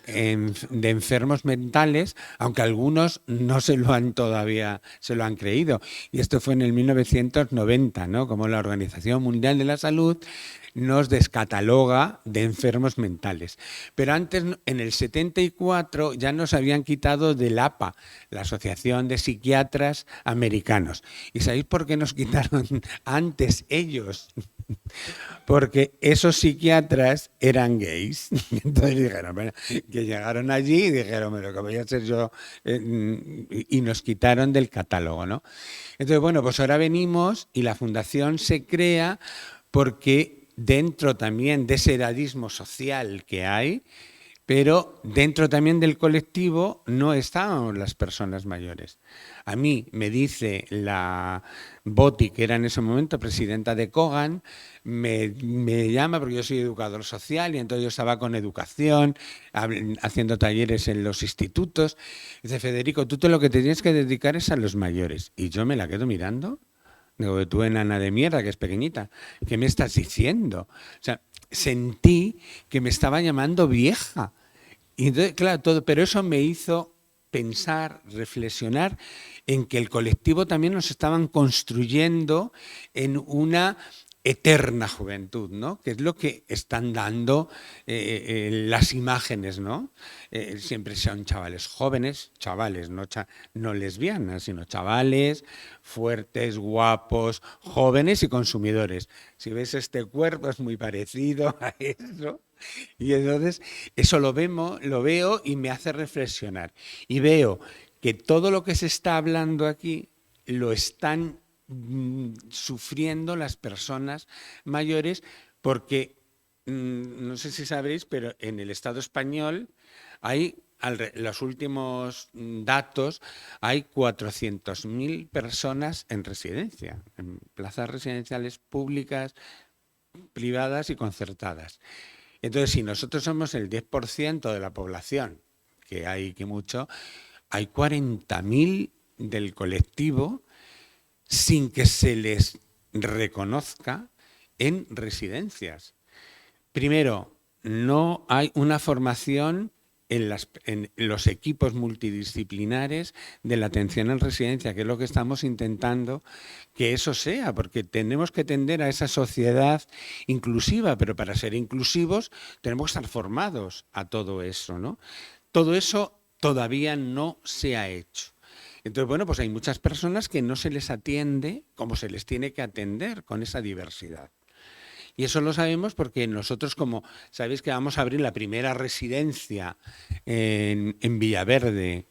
enfermos mentales, aunque algunos no se lo han todavía, se lo han creído. Y esto fue en el 1990, ¿no? Como la Organización Mundial de la Salud nos descataloga de enfermos mentales. Pero antes, en el 74, ya nos habían quitado del APA, la Asociación de Psiquiatras Americanos. ¿Y sabéis por qué nos quitaron antes ellos? Porque esos psiquiatras eran gays. Entonces dijeron, bueno, que llegaron allí y dijeron, bueno, que voy a ser yo, y nos quitaron del catálogo, ¿no? Entonces, bueno, pues ahora venimos y la fundación se crea porque dentro también de ese edadismo social que hay, pero dentro también del colectivo no estaban las personas mayores. A mí me dice la Boti, que era en ese momento presidenta de Cogan, me llama porque yo soy educador social y entonces yo estaba con educación, haciendo talleres en los institutos. Dice, Federico, tú lo que te tienes que dedicar es a los mayores. Y yo me la quedo mirando. Digo, tú enana de mierda, que es pequeñita, ¿qué me estás diciendo? O sea, sentí que me estaba llamando vieja. Y entonces, claro, pero eso me hizo pensar, reflexionar en que el colectivo también nos estaban construyendo en una eterna juventud, ¿no? Que es lo que están dando las imágenes, ¿no? Siempre son chavales jóvenes, chavales, no lesbianas, sino chavales fuertes, guapos, jóvenes y consumidores. Si ves este cuerpo es muy parecido a eso. Y entonces eso lo veo y me hace reflexionar. Y veo que todo lo que se está hablando aquí lo están sufriendo las personas mayores porque, no sé si sabréis, pero en el Estado español hay, los últimos datos, hay 400.000 personas en residencia, en plazas residenciales públicas, privadas y concertadas. Entonces, si nosotros somos el 10% de la población, que hay que mucho, hay 40.000 del colectivo sin que se les reconozca en residencias. Primero, no hay una formación en los equipos multidisciplinares de la atención en residencia, que es lo que estamos intentando que eso sea, porque tenemos que tender a esa sociedad inclusiva, pero para ser inclusivos tenemos que estar formados a todo eso, ¿no? Todo eso todavía no se ha hecho. Entonces, bueno, pues hay muchas personas que no se les atiende como se les tiene que atender con esa diversidad. Y eso lo sabemos porque nosotros, como sabéis que vamos a abrir la primera residencia en Villaverde,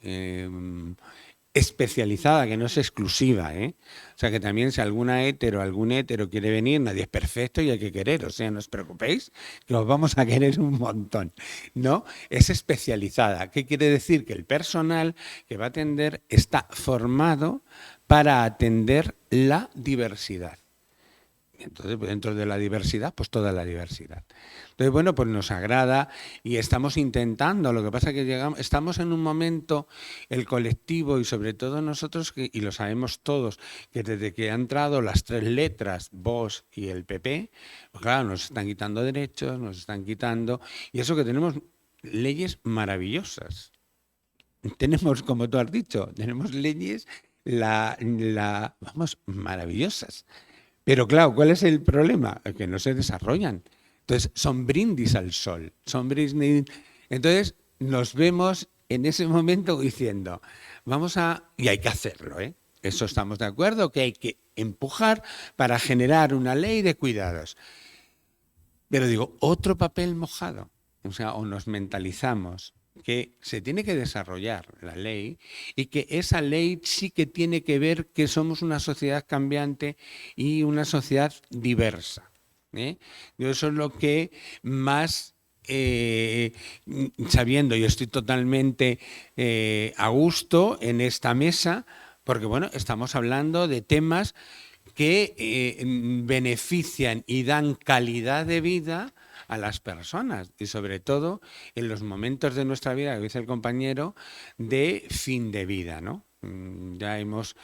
especializada, que no es exclusiva, ¿eh? O sea que también si algún hétero quiere venir, nadie es perfecto y hay que querer, o sea, no os preocupéis, que os vamos a querer un montón, ¿no? Es especializada. ¿Qué quiere decir? Que el personal que va a atender está formado para atender la diversidad. Entonces, dentro de la diversidad, pues toda la diversidad. Entonces, bueno, pues nos agrada y estamos intentando. Lo que pasa es que estamos en un momento, el colectivo y sobre todo nosotros, y lo sabemos todos, que desde que han entrado las tres letras, Vox y el PP, pues claro, nos están quitando derechos, nos están quitando. Y eso que tenemos leyes maravillosas. Tenemos, como tú has dicho, tenemos leyes, vamos, maravillosas. Pero claro, ¿cuál es el problema? Que no se desarrollan. Entonces, son brindis al sol. Entonces, nos vemos en ese momento diciendo, y hay que hacerlo, ¿eh? Eso estamos de acuerdo, que hay que empujar para generar una ley de cuidados. Pero digo, otro papel mojado. O sea, o nos mentalizamos que se tiene que desarrollar la ley y que esa ley sí que tiene que ver que somos una sociedad cambiante y una sociedad diversa, ¿eh? Eso es lo que más, sabiendo, yo estoy totalmente a gusto en esta mesa, porque bueno, estamos hablando de temas que benefician y dan calidad de vida a las personas y sobre todo en los momentos de nuestra vida, que dice el compañero, de fin de vida, ¿no? Ya hemos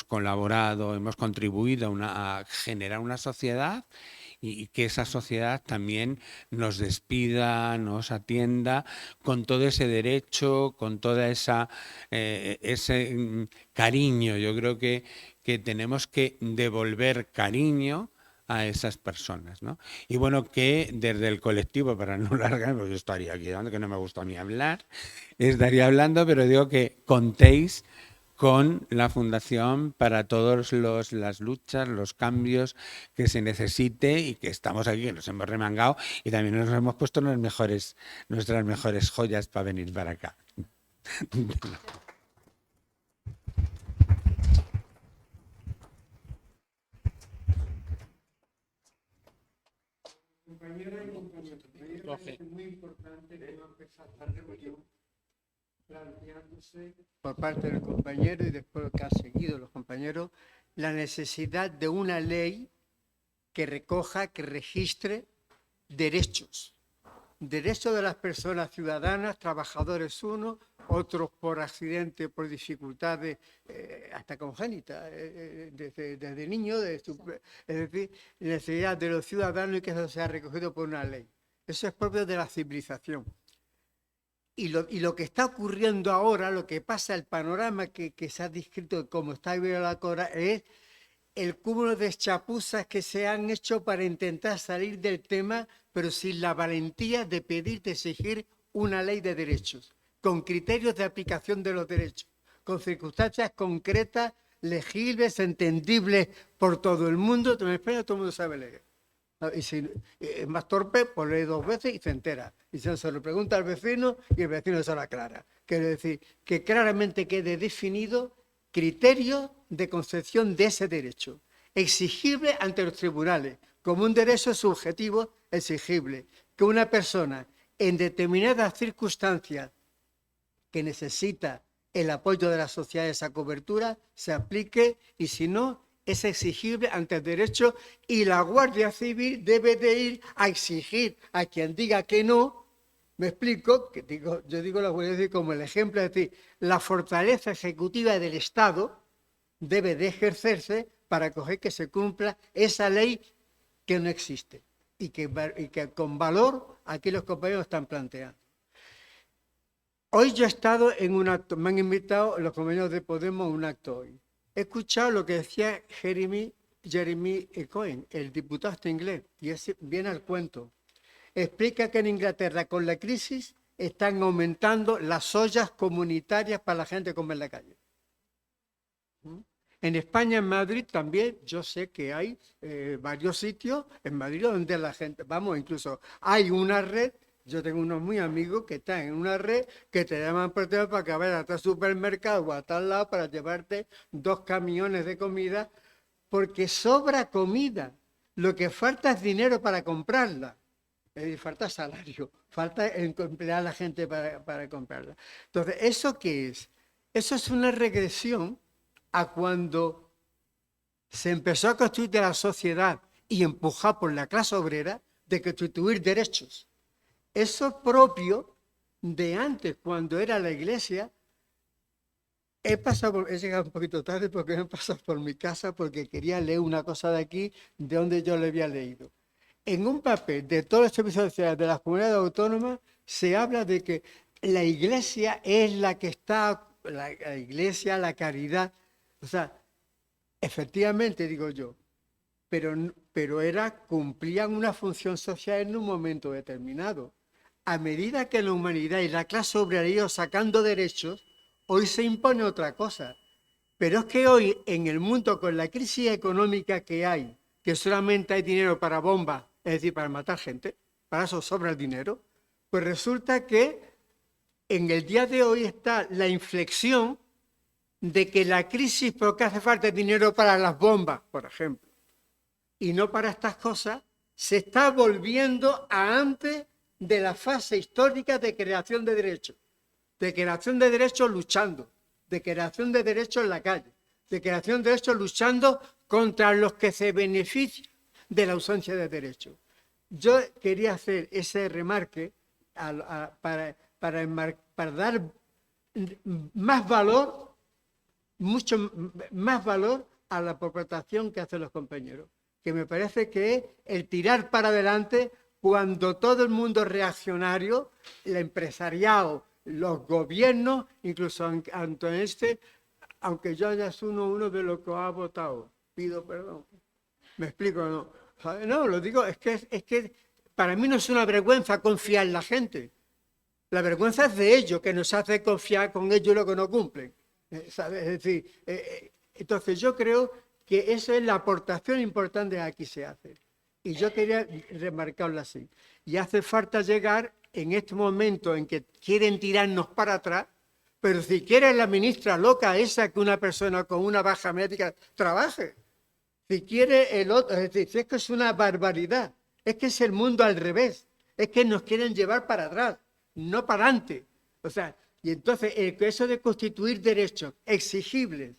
colaborado, hemos contribuido a generar una sociedad y que esa sociedad también nos despida, nos atienda con todo ese derecho, con toda ese cariño. Yo creo que tenemos que devolver cariño a esas personas, ¿no? Y bueno, que desde el colectivo, para no largar, pues yo estaría aquí, que no me gusta ni hablar, estaría hablando, pero digo que contéis con la Fundación para todas las luchas, los cambios que se necesite y que estamos aquí, que nos hemos remangado y también nos hemos puesto nuestras mejores joyas para venir para acá. Es muy importante que no empezar esta reunión planteándose por parte del compañero y después lo que han seguido los compañeros, la necesidad de una ley que recoja, que registre derechos. Derechos de las personas ciudadanas, trabajadores unos, otros por accidente, por dificultades hasta congénitas, desde niños, es decir, necesidad de los ciudadanos y que eso sea recogido por una ley. Eso es propio de la civilización. Y lo que está ocurriendo ahora, lo que pasa, el panorama que se ha descrito como está viviendo la cosa, es el cúmulo de chapuzas que se han hecho para intentar salir del tema, pero sin la valentía de pedir, de exigir una ley de derechos, con criterios de aplicación de los derechos, con circunstancias concretas, legibles, entendibles por todo el mundo. En España todo el mundo sabe leer. Y si es más torpe, pues lee 2 veces y se entera. Y se lo pregunta al vecino y el vecino se lo aclara. Quiero decir, que claramente quede definido criterio de concepción de ese derecho, exigible ante los tribunales, como un derecho subjetivo exigible, que una persona en determinadas circunstancias que necesita el apoyo de la sociedad, esa cobertura, se aplique, y si no, es exigible ante el derecho, y la Guardia Civil debe de ir a exigir a quien diga que no. Me explico, yo digo la Guardia Civil como el ejemplo, es decir, la fortaleza ejecutiva del Estado debe de ejercerse para coger que se cumpla esa ley que no existe y que con valor aquí los compañeros están planteando. Hoy yo he estado en un acto, me han invitado los compañeros de Podemos a un acto hoy. He escuchado lo que decía Jeremy Cohen, el diputado inglés, y viene al cuento. Explica que en Inglaterra con la crisis están aumentando las ollas comunitarias para la gente comer en la calle. En España, en Madrid también, yo sé que hay varios sitios en Madrid donde la gente, incluso hay una red. Yo tengo unos muy amigos que están en una red que te llaman por teléfono para que vayas a tal supermercado o a tal lado para llevarte 2 camiones de comida, porque sobra comida. Lo que falta es dinero para comprarla. Es decir, falta salario, falta emplear a la gente para comprarla. Entonces, ¿eso qué es? Eso es una regresión a cuando se empezó a construir la sociedad y empujar por la clase obrera de constituir derechos. Eso es propio de antes, cuando era la iglesia. He llegado un poquito tarde porque he pasado por mi casa porque quería leer una cosa de aquí, de donde yo le había leído. En un papel de todos los servicios sociales de las comunidades autónomas se habla de que la iglesia es la que está, la iglesia, la caridad. O sea, efectivamente, digo yo, pero cumplían una función social en un momento determinado. A medida que la humanidad y la clase obrera ha ido sacando derechos, hoy se impone otra cosa. Pero es que hoy, en el mundo, con la crisis económica que hay, que solamente hay dinero para bombas, es decir, para matar gente, para eso sobra el dinero, pues resulta que en el día de hoy está la inflexión de que la crisis, porque hace falta dinero para las bombas, por ejemplo, y no para estas cosas, se está volviendo a antes de la fase histórica de creación de derechos luchando, de creación de derechos en la calle, de creación de derechos luchando contra los que se benefician de la ausencia de derechos. Yo quería hacer ese remarque para dar más valor, mucho más valor a la aportación que hacen los compañeros, que me parece que es el tirar para adelante cuando todo el mundo reaccionario, el empresariado, los gobiernos, incluso Antoine, aunque yo haya sido uno de los que ha votado, pido perdón. ¿Me explico? No, ¿sabe? No, lo digo, es que para mí no es una vergüenza confiar en la gente. La vergüenza es de ellos, que nos hace confiar con ellos lo que no cumplen. ¿Sabes? Es decir, entonces yo creo que esa es la aportación importante que aquí se hace. Y yo quería remarcarlo así. Y hace falta llegar en este momento en que quieren tirarnos para atrás, pero si quiere la ministra loca esa que una persona con una baja médica trabaje, si quiere el otro, es decir, es que es una barbaridad, es que es el mundo al revés, es que nos quieren llevar para atrás, no para adelante. O sea, y entonces eso de constituir derechos exigibles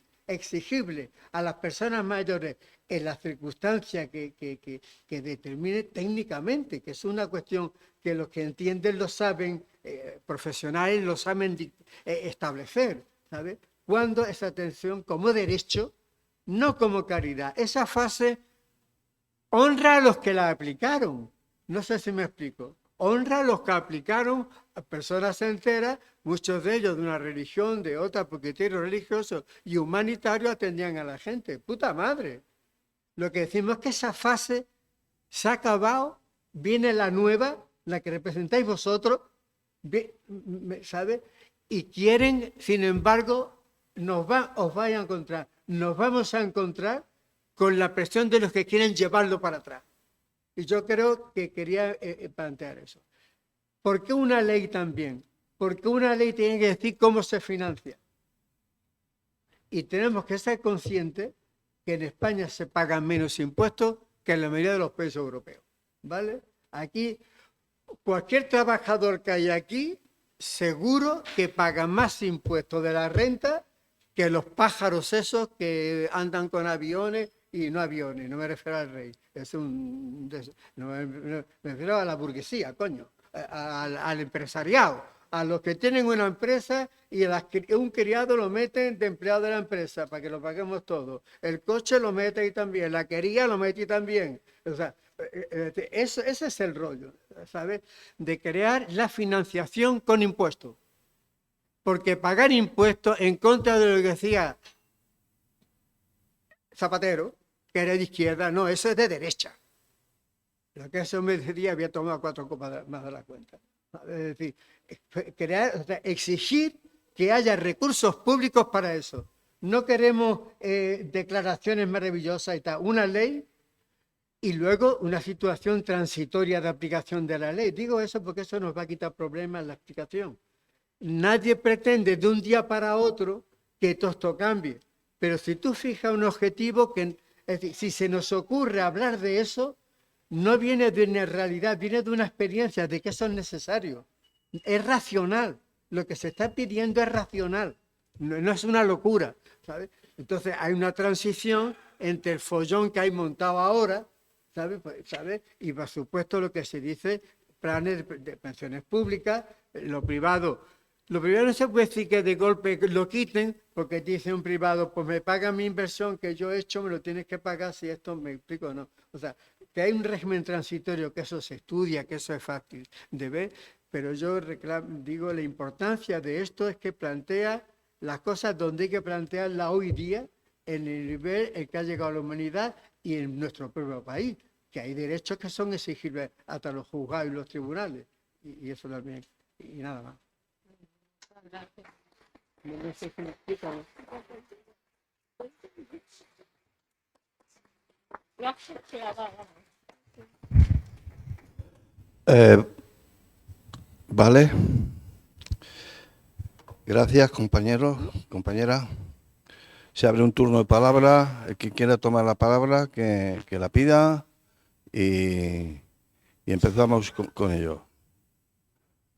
a las personas mayores en las circunstancias que determine técnicamente, que es una cuestión que los que entienden lo saben, profesionales lo saben establecer, ¿sabes? Cuando esa atención como derecho, no como caridad. Esa fase honra a los que la aplicaron. No sé si me explico. Honra a los que aplicaron a personas enteras, muchos de ellos de una religión, de otra, porque religiosos y humanitarios atendían a la gente. ¡Puta madre! Lo que decimos es que esa fase se ha acabado, viene la nueva, la que representáis vosotros, ¿sabes? Y quieren, sin embargo, os vais a encontrar, nos vamos a encontrar con la presión de los que quieren llevarlo para atrás. Y yo creo que quería plantear eso. ¿Por qué una ley también? Porque una ley tiene que decir cómo se financia. Y tenemos que ser conscientes que en España se pagan menos impuestos que en la mayoría de los países europeos. ¿Vale? Aquí, cualquier trabajador que haya aquí, seguro que paga más impuestos de la renta que los pájaros esos que andan con aviones y no aviones. No me refiero al rey. Me refiero a la burguesía, coño. Al empresariado, a los que tienen una empresa y un criado lo meten de empleado de la empresa para que lo paguemos todos. El coche lo mete ahí también, la quería lo mete ahí también. O sea, ese es el rollo, ¿sabes? De crear la financiación con impuestos. Porque pagar impuestos en contra de lo que decía Zapatero, que era de izquierda, no, eso es de derecha. Lo que ese hombre decía había tomado 4 copas más de la cuenta. Es decir, exigir que haya recursos públicos para eso. No queremos declaraciones maravillosas y tal. Una ley y luego una situación transitoria de aplicación de la ley. Digo eso porque eso nos va a quitar problemas en la aplicación. Nadie pretende de un día para otro que todo esto cambie. Pero si tú fijas un objetivo, es decir, si se nos ocurre hablar de eso, no viene de una realidad, viene de una experiencia de que eso es necesario. Es racional. Lo que se está pidiendo es racional. No es una locura, ¿sabes? Entonces hay una transición entre el follón que hay montado ahora, ¿sabes? Y por supuesto lo que se dice, planes de pensiones públicas, lo privado. Lo privado no se puede decir que de golpe lo quiten, porque dice un privado, pues me paga mi inversión que yo he hecho, me lo tienes que pagar si esto me explico o no. O sea, que hay un régimen transitorio, que eso se estudia, que eso es fácil de ver, pero yo digo la importancia de esto es que plantea las cosas donde hay que plantearlas hoy día, en el nivel en que ha llegado la humanidad y en nuestro propio país, que hay derechos que son exigibles hasta los juzgados y los tribunales, y eso también, y nada más. Gracias. No sé qué me explican. Vale. Gracias, compañeros, compañeras. Se abre un turno de palabra. El que quiera tomar la palabra, que la pida y empezamos con ello.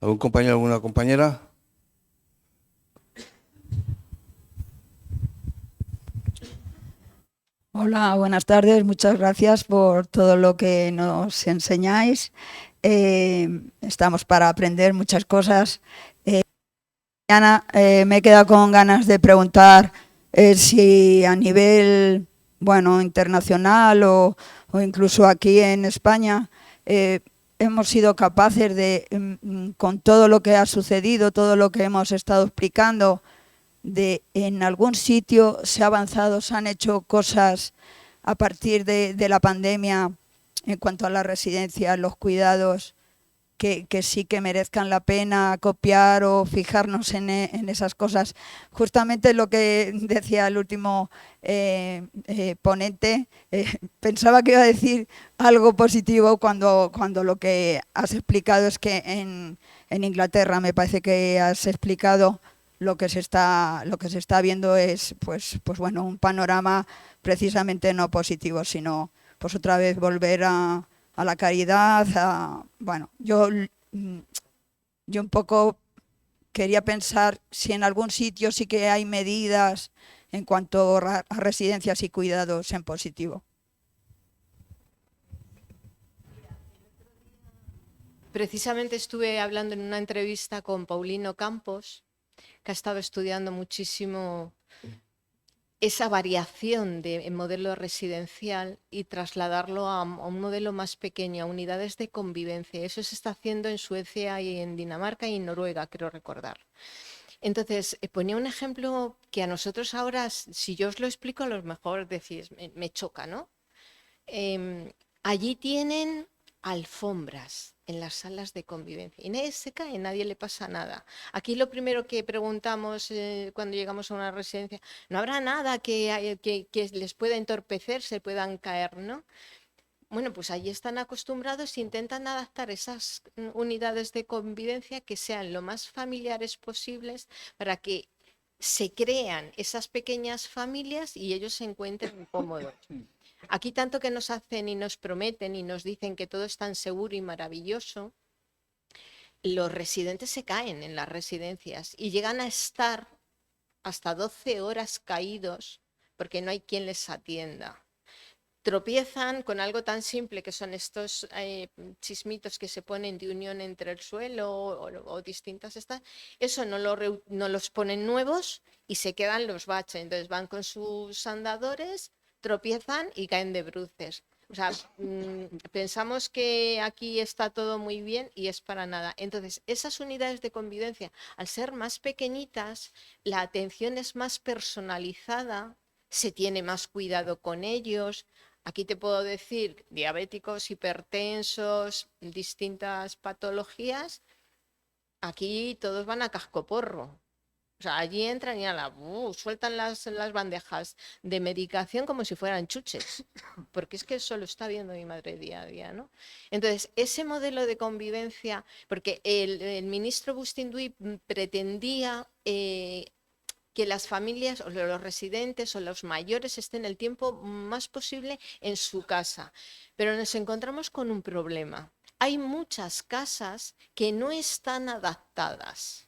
¿Algún compañero, alguna compañera? Hola, buenas tardes. Muchas gracias por todo lo que nos enseñáis. Estamos para aprender muchas cosas. Mañana me he quedado con ganas de preguntar si a nivel, bueno, internacional o incluso aquí en España hemos sido capaces de, con todo lo que ha sucedido, todo lo que hemos estado explicando, de en algún sitio se ha avanzado, se han hecho cosas a partir de la pandemia en cuanto a las residencias, los cuidados, que sí que merezcan la pena copiar o fijarnos en esas cosas. Justamente lo que decía el último ponente, pensaba que iba a decir algo positivo cuando lo que has explicado es que en Inglaterra me parece que has explicado lo que se está viendo es pues bueno, un panorama precisamente no positivo, sino pues otra vez volver a la caridad. Bueno, yo un poco quería pensar si en algún sitio sí que hay medidas en cuanto a residencias y cuidados en positivo. Precisamente estuve hablando en una entrevista con Paulino Campos, que ha estado estudiando muchísimo esa variación de modelo residencial y trasladarlo a un modelo más pequeño, a unidades de convivencia. Eso se está haciendo en Suecia y en Dinamarca y en Noruega, creo recordar. Entonces, ponía un ejemplo que a nosotros ahora, si yo os lo explico, a lo mejor decís, me choca, ¿no? Allí tienen alfombras en las salas de convivencia y nadie se cae, nadie le pasa nada. Aquí lo primero que preguntamos cuando llegamos a una residencia, no habrá nada que les pueda entorpecer, se puedan caer, ¿no? Bueno, pues allí están acostumbrados e intentan adaptar esas unidades de convivencia que sean lo más familiares posibles para que se crean esas pequeñas familias y ellos se encuentren cómodos. Aquí tanto que nos hacen y nos prometen y nos dicen que todo es tan seguro y maravilloso, los residentes se caen en las residencias y llegan a estar hasta 12 horas caídos porque no hay quien les atienda. Tropiezan con algo tan simple que son estos chismitos que se ponen de unión entre el suelo o distintas estas. Eso no los ponen nuevos y se quedan los baches. Entonces van con sus andadores, tropiezan y caen de bruces. O sea, pensamos que aquí está todo muy bien y es para nada. Entonces, esas unidades de convivencia, al ser más pequeñitas, la atención es más personalizada, se tiene más cuidado con ellos. Aquí te puedo decir diabéticos, hipertensos, distintas patologías. Aquí todos van a cascoporro. O sea, allí entran y sueltan las bandejas de medicación como si fueran chuches, porque es que eso lo está viendo mi madre día a día, ¿no? Entonces, ese modelo de convivencia, porque el ministro Bustinduy pretendía que las familias o los residentes o los mayores estén el tiempo más posible en su casa. Pero nos encontramos con un problema. Hay muchas casas que no están adaptadas.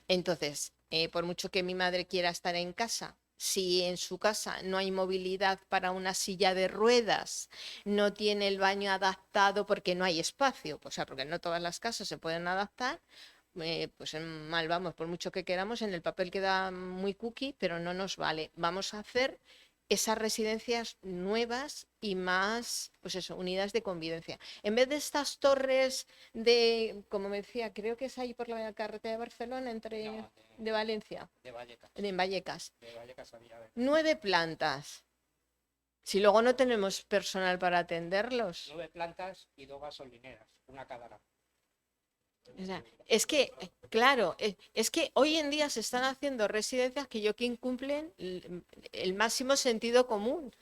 Entonces, por mucho que mi madre quiera estar en casa, si en su casa no hay movilidad para una silla de ruedas, no tiene el baño adaptado porque no hay espacio, o sea, porque no todas las casas se pueden adaptar, pues mal vamos, por mucho que queramos, en el papel queda muy cookie, pero no nos vale. Vamos a hacer esas residencias nuevas y más, pues eso, unidades de convivencia. En vez de estas torres como me decía, creo que es ahí por la carretera de Barcelona, de Valencia, en Vallecas. 9 plantas. Si luego no tenemos personal para atenderlos. 9 plantas y 2 gasolineras, una cada lado. O sea, es que, claro, es que hoy en día se están haciendo residencias que yo que incumplen el máximo sentido común.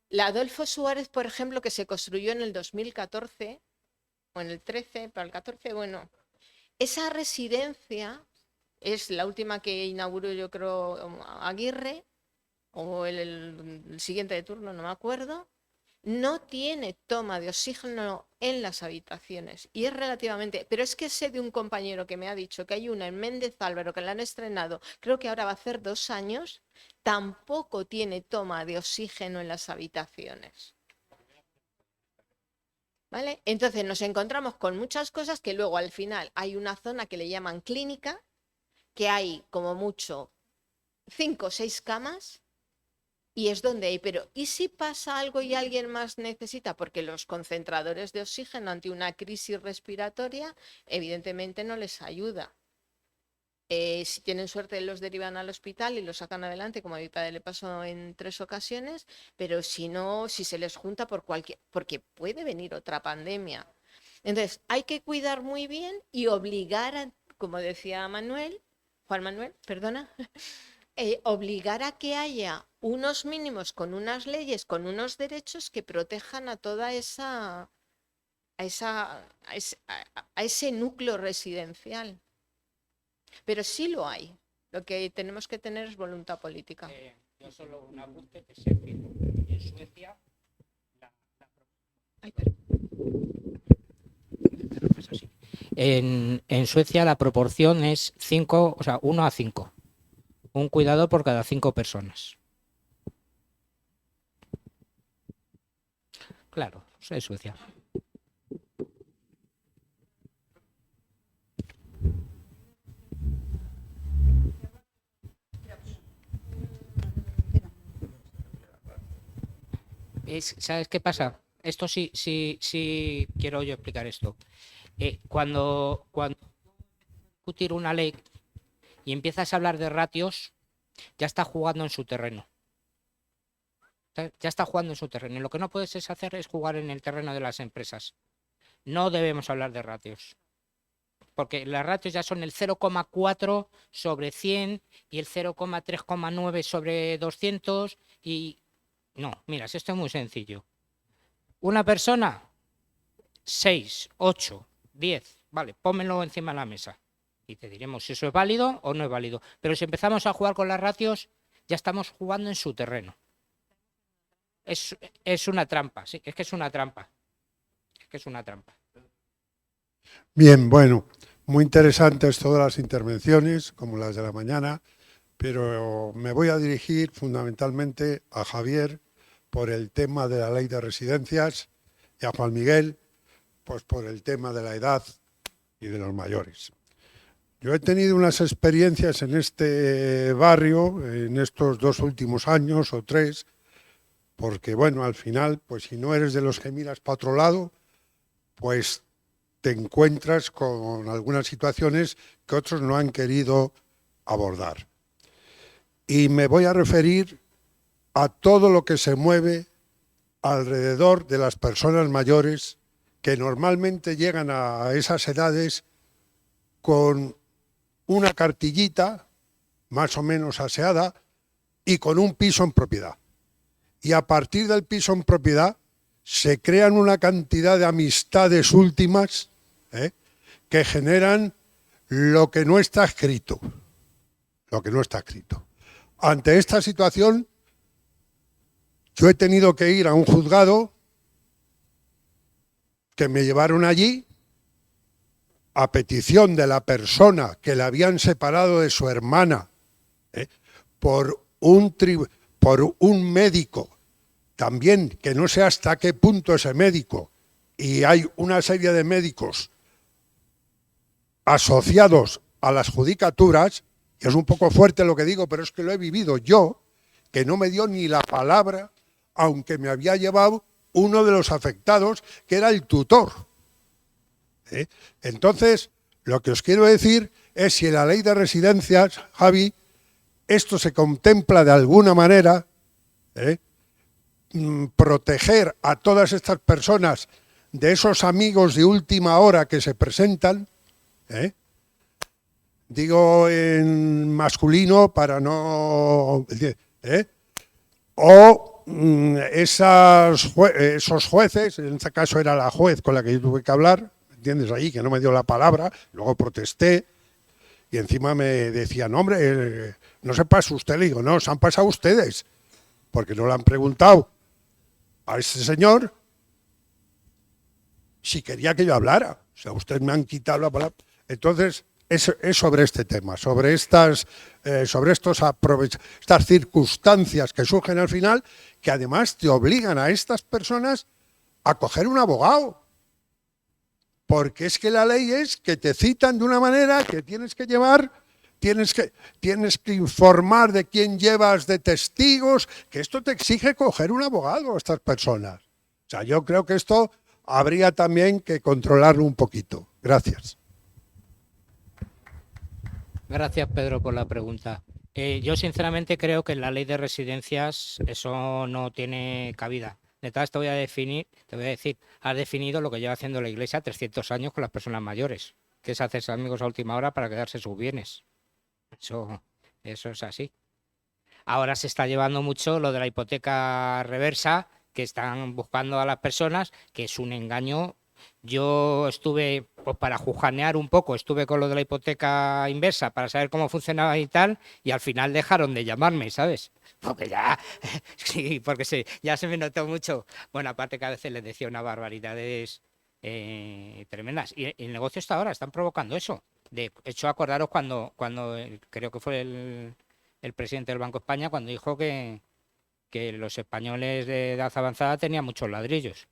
La Adolfo Suárez, por ejemplo, que se construyó en el 2014, o en el 13, para el 14, bueno, esa residencia es la última que inauguró, yo creo, Aguirre, o el siguiente de turno, no me acuerdo. No tiene toma de oxígeno en las habitaciones y es relativamente, pero es que sé de un compañero que me ha dicho que hay una en Méndez Álvaro que la han estrenado, creo que ahora va a hacer 2 años tampoco tiene toma de oxígeno en las habitaciones. ¿Vale? Entonces nos encontramos con muchas cosas que luego al final hay una zona que le llaman clínica, que hay como mucho 5 o 6 camas y es donde hay. Pero ¿y si pasa algo y alguien más necesita? Porque los concentradores de oxígeno ante una crisis respiratoria evidentemente no les ayuda. Si tienen suerte los derivan al hospital y los sacan adelante, como a mi padre le pasó en 3 ocasiones, pero si no, si se les junta porque puede venir otra pandemia. Entonces, hay que cuidar muy bien y obligar, como decía Juan Manuel, perdona, obligar a que haya unos mínimos con unas leyes, con unos derechos que protejan a toda a ese núcleo residencial. Pero sí lo hay. Lo que tenemos que tener es voluntad política. Yo solo un apunte que se firmó en Suecia. En Suecia la proporción es 5, o sea, 1 a 5. Un cuidador por cada 5 personas. Claro, es Suecia. ¿Sabes qué pasa? Esto sí quiero yo explicar esto. Cuando discutir una ley y empiezas a hablar de ratios, ya está jugando en su terreno. Ya está jugando en su terreno. Y lo que no puedes hacer es jugar en el terreno de las empresas. No debemos hablar de ratios. Porque las ratios ya son el 0,4 sobre 100 y el 0,3,9 sobre 200 y... No, mira, esto es muy sencillo. Una persona, 6, 8, 10, vale, pónmelo encima de la mesa. Y te diremos si eso es válido o no es válido. Pero si empezamos a jugar con las ratios, ya estamos jugando en su terreno. Es una trampa, sí, es que es una trampa. Es que es una trampa. Bien, bueno, muy interesantes todas las intervenciones, como las de la mañana, pero me voy a dirigir fundamentalmente a Javier por el tema de la ley de residencias y a Juan Miguel pues por el tema de la edad y de los mayores. Yo he tenido unas experiencias en este barrio en estos 2 últimos años o 3, porque bueno, al final, pues si no eres de los que miras para otro lado, pues te encuentras con algunas situaciones que otros no han querido abordar. Y me voy a referir a todo lo que se mueve alrededor de las personas mayores que normalmente llegan a esas edades con una cartillita más o menos aseada y con un piso en propiedad. Y a partir del piso en propiedad se crean una cantidad de amistades últimas que generan lo que no está escrito. Lo que no está escrito. Ante esta situación, yo he tenido que ir a un juzgado que me llevaron allí a petición de la persona que la habían separado de su hermana por un médico también, que no sé hasta qué punto ese médico, y hay una serie de médicos asociados a las judicaturas, y es un poco fuerte lo que digo, pero es que lo he vivido yo, que no me dio ni la palabra, aunque me había llevado uno de los afectados, que era el tutor. Entonces, lo que os quiero decir es si en la ley de residencias, Javi, esto se contempla de alguna manera, proteger a todas estas personas de esos amigos de última hora que se presentan, digo en masculino para no... o esos jueces, en este caso era la juez con la que yo tuve que hablar, ¿entiendes? Ahí, que no me dio la palabra, luego protesté y encima me decían, hombre, no se pasa usted, le digo, no, se han pasado ustedes, porque no le han preguntado a este señor si quería que yo hablara. O sea, ustedes me han quitado la palabra. Entonces, es sobre este tema, sobre estas circunstancias que surgen al final, que además te obligan a estas personas a coger un abogado. Porque es que la ley es que te citan de una manera que tienes que llevar, tienes que informar de quién llevas de testigos, que esto te exige coger un abogado a estas personas. O sea, yo creo que esto habría también que controlarlo un poquito. Gracias. Gracias, Pedro, por la pregunta. Yo sinceramente creo que en la ley de residencias eso no tiene cabida. Detrás te voy a decir, has definido lo que lleva haciendo la Iglesia 300 años con las personas mayores, que es hacerse amigos a última hora para quedarse sus bienes. Eso es así. Ahora se está llevando mucho lo de la hipoteca reversa, que están buscando a las personas, que es un engaño. Yo estuve, pues para jujanear un poco, estuve con lo de la hipoteca inversa para saber cómo funcionaba y tal, y al final dejaron de llamarme, ¿sabes? Porque ya, sí, porque ya se me notó mucho. Bueno, aparte que a veces les decía unas barbaridades tremendas. Y el negocio está ahora, están provocando eso. De hecho, acordaros cuando creo que fue el presidente del Banco de España, cuando dijo que los españoles de edad avanzada tenían muchos ladrillos,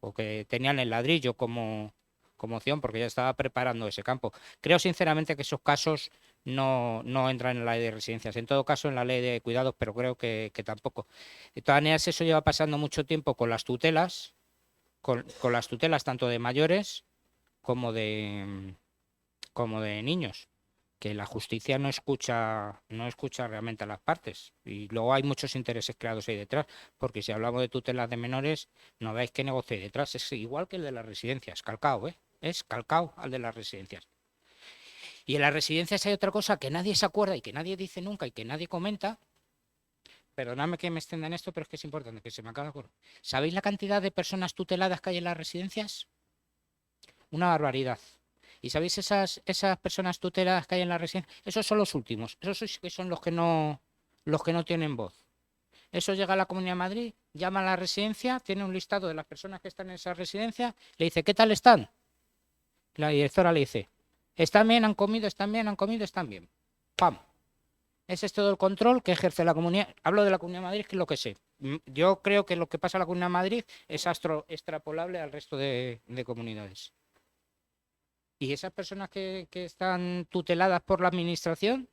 o que tenían el ladrillo como opción, porque ya estaba preparando ese campo. Creo sinceramente que esos casos no entran en la ley de residencias, en todo caso en la ley de cuidados, pero creo que tampoco. De todas maneras, eso lleva pasando mucho tiempo con las tutelas, con las tutelas tanto de mayores como de niños, que la justicia no escucha realmente a las partes, y luego hay muchos intereses creados ahí detrás, porque si hablamos de tutelas de menores, no veis qué negocio hay detrás, es igual que el de las residencias, calcao, es calcao al de las residencias. Y en las residencias hay otra cosa que nadie se acuerda y que nadie dice nunca y que nadie comenta. Perdonadme que me extienda en esto, pero es que es importante, que se me acaba de ocurrir. ¿Sabéis la cantidad de personas tuteladas que hay en las residencias? Una barbaridad. ¿Y sabéis esas personas tuteladas que hay en la residencia? Esos son los últimos. Esos sí que son los que no tienen voz. Eso llega a la Comunidad de Madrid, llama a la residencia, tiene un listado de las personas que están en esa residencia, le dice, ¿qué tal están? La directora le dice, ¿están bien? ¿Han comido? ¿Están bien? ¿Han comido? ¿Están bien? ¡Pam! Ese es todo el control que ejerce la Comunidad. Hablo de la Comunidad de Madrid, que es lo que sé. Yo creo que lo que pasa en la Comunidad de Madrid es extrapolable al resto de comunidades. ¿Y esas personas que están tuteladas por la administración?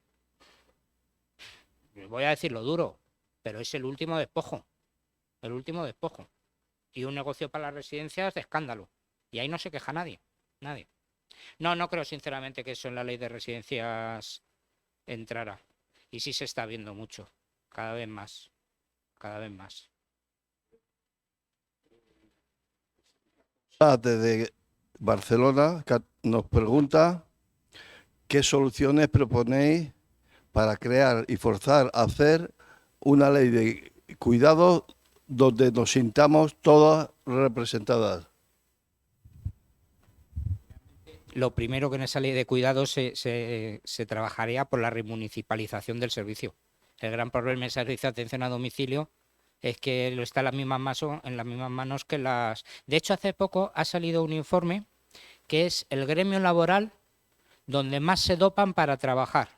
Voy a decirlo duro, pero es el último despojo. El último despojo. Y un negocio para las residencias de escándalo. Y ahí no se queja nadie. Nadie. No creo sinceramente que eso en la ley de residencias entrara. Y sí se está viendo mucho. Cada vez más. Cada vez más. Desde Barcelona nos pregunta qué soluciones proponéis para crear y forzar a hacer una ley de cuidado donde nos sintamos todas representadas. Lo primero que en esa ley de cuidados se trabajaría por la remunicipalización del servicio. El gran problema del servicio de atención a domicilio es que lo está en las mismas manos que las... De hecho, hace poco ha salido un informe que es el gremio laboral donde más se dopan para trabajar.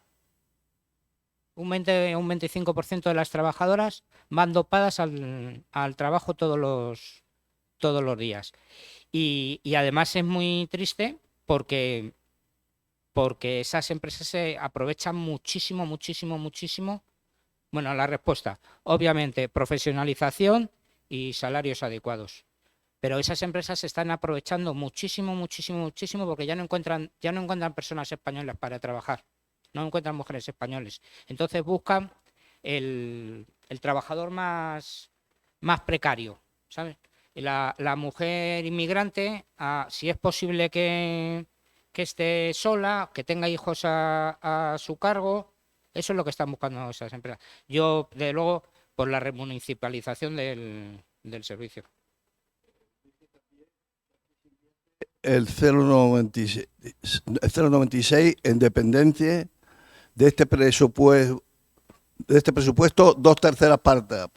Un 25% de las trabajadoras van dopadas al trabajo todos los días. Y además es muy triste porque esas empresas se aprovechan muchísimo. Bueno, la respuesta, obviamente, profesionalización y salarios adecuados. Pero esas empresas se están aprovechando muchísimo porque ya no encuentran personas españolas para trabajar. No encuentran mujeres españoles. Entonces buscan el trabajador más precario, ¿sabes? La mujer inmigrante, si es posible que esté sola, que tenga hijos a su cargo, eso es lo que están buscando esas empresas. Yo, de luego, por la remunicipalización del servicio. El 0,96 en dependencia de este presupuesto, 2/3 partes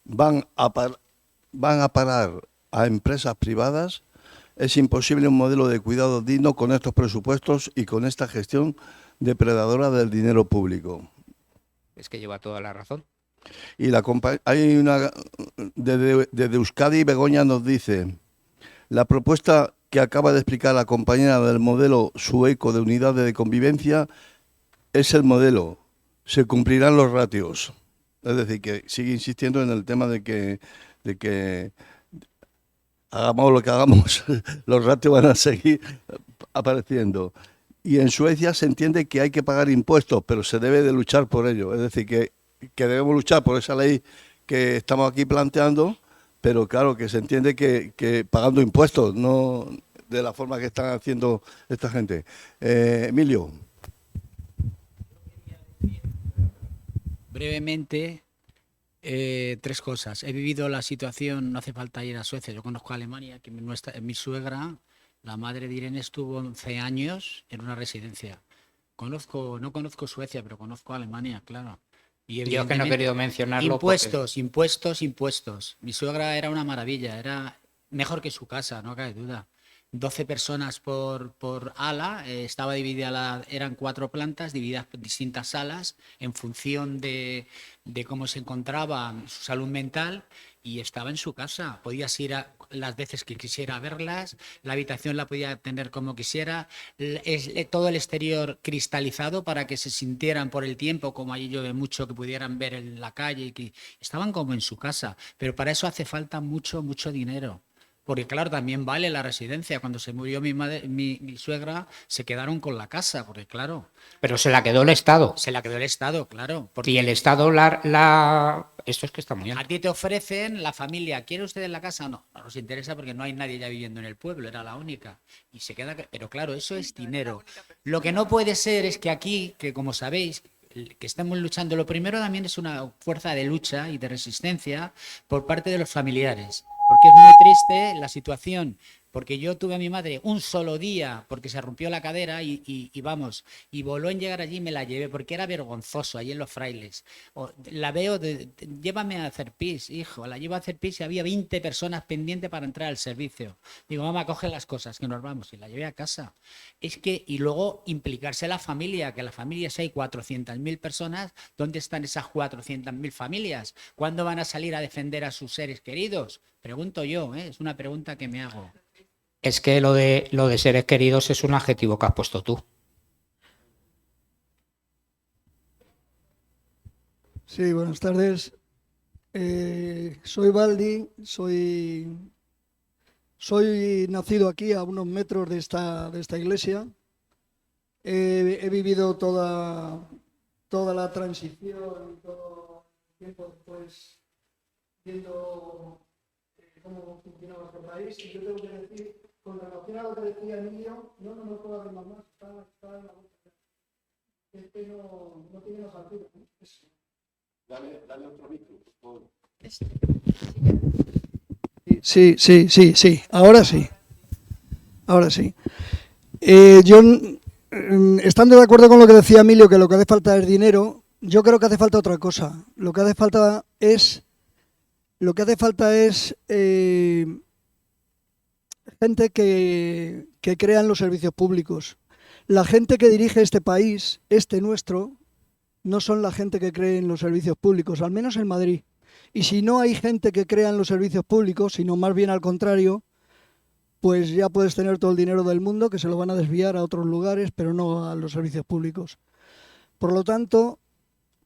van a parar a empresas privadas Es imposible un modelo de cuidado digno con estos presupuestos y con esta gestión depredadora del dinero público. Es que lleva toda la razón. Y hay una desde Euskadi, Begoña nos dice: la propuesta que acaba de explicar la compañera del modelo sueco de unidades de convivencia es el modelo. Se cumplirán los ratios. Es decir, que sigue insistiendo en el tema de que hagamos lo que hagamos, los ratios van a seguir apareciendo. Y en Suecia se entiende que hay que pagar impuestos, pero se debe de luchar por ello. Es decir, que debemos luchar por esa ley que estamos aquí planteando, pero claro, que se entiende que pagando impuestos, no de la forma que están haciendo esta gente. Emilio. Brevemente, tres cosas. He vivido la situación, no hace falta ir a Suecia, yo conozco a Alemania, que mi suegra, la madre de Irene, estuvo 11 años en una residencia. No conozco Suecia, pero conozco Alemania, claro. Y Yo que no he querido mencionarlo. Impuestos. Mi suegra era una maravilla, era mejor que su casa, no cabe duda. 12 personas por ala, estaba dividida, eran 4 plantas divididas por distintas salas en función de cómo se encontraba su salud mental, y estaba en su casa. Podías ir las veces que quisiera a verlas, la habitación la podía tener como quisiera, todo el exterior cristalizado para que se sintieran por el tiempo, como allí llueve mucho, que pudieran ver en la calle, y que estaban como en su casa. Pero para eso hace falta mucho dinero. Porque claro, también vale la residencia. Cuando se murió mi suegra, se quedaron con la casa, porque claro. Pero se la quedó el Estado. Se la quedó el Estado, claro. Porque Y el Estado esto es que está muy bien. a ti te ofrecen, la familia, ¿quiere usted en la casa? No nos interesa porque no hay nadie ya viviendo en el pueblo, era la única. Y se queda. Pero claro, eso es dinero. Lo que no puede ser es que aquí, que como sabéis, que estamos luchando, lo primero también es una fuerza de lucha y de resistencia por parte de los familiares. Porque es muy triste la situación, porque yo tuve a mi madre un solo día porque se rompió la cadera y voló en llegar allí y me la llevé porque era vergonzoso allí en Los Frailes. La veo, llévame a hacer pis, hijo, la llevo a hacer pis y había 20 personas pendientes para entrar al servicio. Digo, mamá, coge las cosas que nos vamos, y la llevé a casa. Y luego implicarse a la familia, que la familia, si hay 400.000 personas, ¿dónde están esas 400.000 familias? ¿Cuándo van a salir a defender a sus seres queridos? Pregunto yo, es una pregunta que me hago. Es que lo de seres queridos es un adjetivo que has puesto tú. Sí, buenas tardes. Soy Baldi, soy nacido aquí a unos metros de esta iglesia. He vivido toda la transición y todo el tiempo después viendo cómo funcionaba este país. Y yo tengo que decir, con relación a lo que decía Emilio, no puedo hablar más, está en la boca. Este no tiene las alturas, ¿no? Dale otro micro, por favor. Sí. Ahora sí. Yo, estando de acuerdo con lo que decía Emilio, que lo que hace falta es dinero, yo creo que hace falta otra cosa. Lo que hace falta es gente que crea en los servicios públicos. La gente que dirige este país, nuestro, no son la gente que cree en los servicios públicos, al menos en Madrid. Y si no hay gente que crea en los servicios públicos, sino más bien al contrario, pues ya puedes tener todo el dinero del mundo, que se lo van a desviar a otros lugares, pero no a los servicios públicos. Por lo tanto,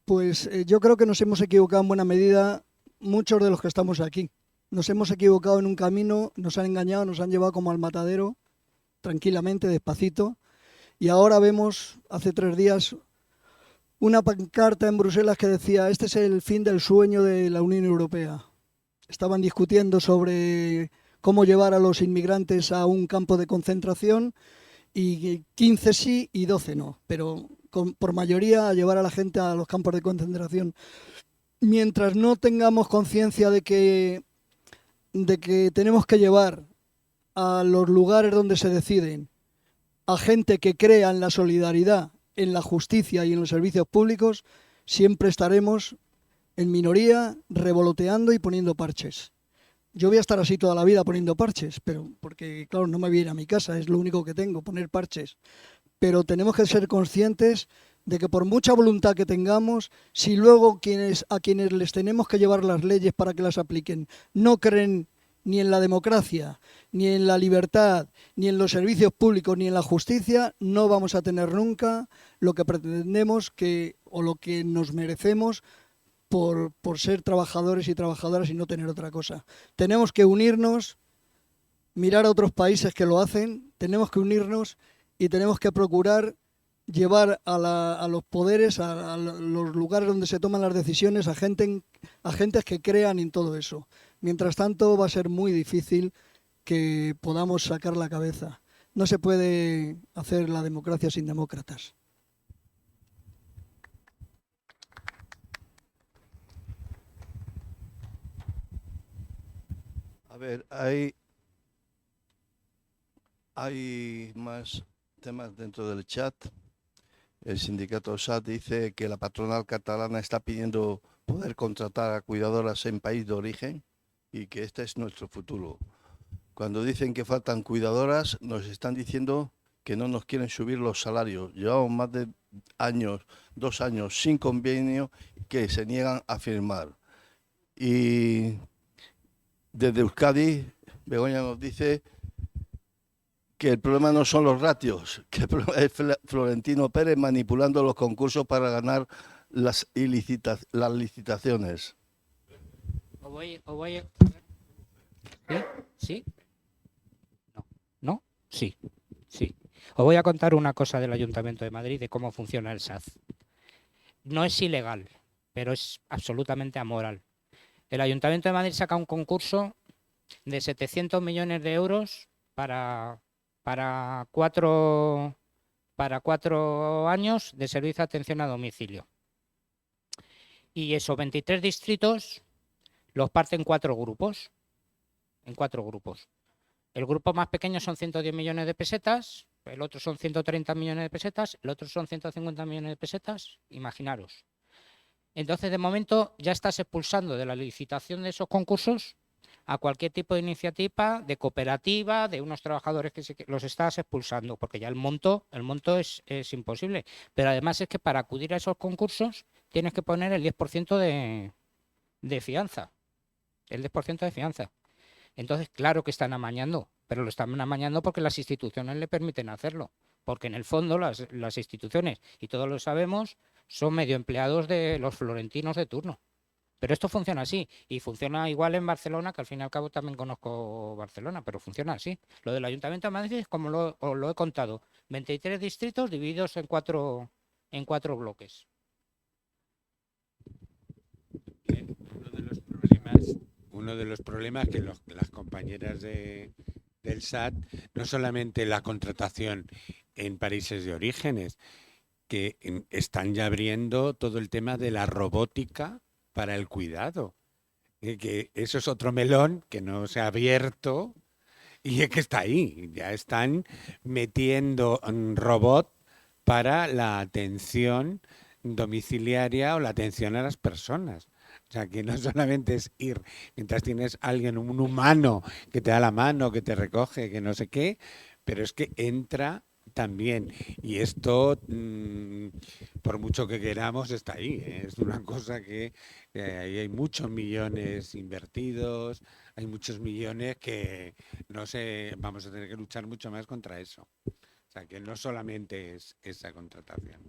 pues yo creo que nos hemos equivocado en buena medida muchos de los que estamos aquí. Nos hemos equivocado en un camino, nos han engañado, nos han llevado como al matadero, tranquilamente, despacito. Y ahora vemos, hace 3 días, una pancarta en Bruselas que decía: este es el fin del sueño de la Unión Europea. Estaban discutiendo sobre cómo llevar a los inmigrantes a un campo de concentración, y 15 sí y 12 no, pero por mayoría a llevar a la gente a los campos de concentración. Mientras no tengamos conciencia de que tenemos que llevar a los lugares donde se deciden a gente que crea en la solidaridad, en la justicia y en los servicios públicos, siempre estaremos en minoría, revoloteando y poniendo parches. Yo voy a estar así toda la vida poniendo parches, pero porque, claro, no me voy a ir a mi casa, es lo único que tengo, poner parches. Pero tenemos que ser conscientes de que por mucha voluntad que tengamos, si luego a quienes les tenemos que llevar las leyes para que las apliquen no creen ni en la democracia, ni en la libertad, ni en los servicios públicos, ni en la justicia, no vamos a tener nunca lo que pretendemos o lo que nos merecemos por ser trabajadores y trabajadoras y no tener otra cosa. Tenemos que unirnos, mirar a otros países que lo hacen, tenemos que unirnos y tenemos que procurar llevar a los poderes, a los lugares donde se toman las decisiones, a gentes que crean en todo eso. Mientras tanto, va a ser muy difícil que podamos sacar la cabeza. No se puede hacer la democracia sin demócratas. A ver, hay más temas dentro del chat. El sindicato SAT dice que la patronal catalana está pidiendo poder contratar a cuidadoras en país de origen y que este es nuestro futuro. Cuando dicen que faltan cuidadoras, nos están diciendo que no nos quieren subir los salarios. Llevamos más de 2 años sin convenio que se niegan a firmar. Y desde Euskadi, Begoña nos dice que el problema no son los ratios, que el problema es Florentino Pérez manipulando los concursos para ganar las licitaciones. ¿Sí? ¿No? Sí. Os voy a contar una cosa del Ayuntamiento de Madrid, de cómo funciona el SAT. No es ilegal, pero es absolutamente amoral. El Ayuntamiento de Madrid saca un concurso de 700 millones de euros para 4 años de servicio de atención a domicilio. Y esos 23 distritos los parte en 4 grupos. El grupo más pequeño son 110 millones de pesetas, el otro son 130 millones de pesetas, el otro son 150 millones de pesetas, imaginaros. Entonces, de momento, ya estás expulsando de la licitación de esos concursos a cualquier tipo de iniciativa, de cooperativa, de unos trabajadores que los estás expulsando, porque ya el monto es imposible. Pero además es que para acudir a esos concursos tienes que poner el 10% de fianza. El 10% de fianza. Entonces, claro que están amañando, pero lo están amañando porque las instituciones le permiten hacerlo. Porque en el fondo las instituciones, y todos lo sabemos, son medio empleados de los florentinos de turno. Pero esto funciona así, y funciona igual en Barcelona, que al fin y al cabo también conozco Barcelona, pero funciona así. Lo del Ayuntamiento de Madrid es como os lo he contado, 23 distritos divididos en 4 bloques. Bien, uno de los problemas que las compañeras del SAT, no solamente la contratación en países de orígenes, que están ya abriendo todo el tema de la robótica para el cuidado. Que eso es otro melón que no se ha abierto y es que está ahí. Ya están metiendo un robot para la atención domiciliaria o la atención a las personas. O sea, que no solamente es ir, mientras tienes alguien, un humano que te da la mano, que te recoge, que no sé qué, pero es que entra también. Y esto, por mucho que queramos, está ahí. Es una cosa que ahí hay muchos millones invertidos, hay muchos millones que no sé, vamos a tener que luchar mucho más contra eso. O sea, que no solamente es esa contratación.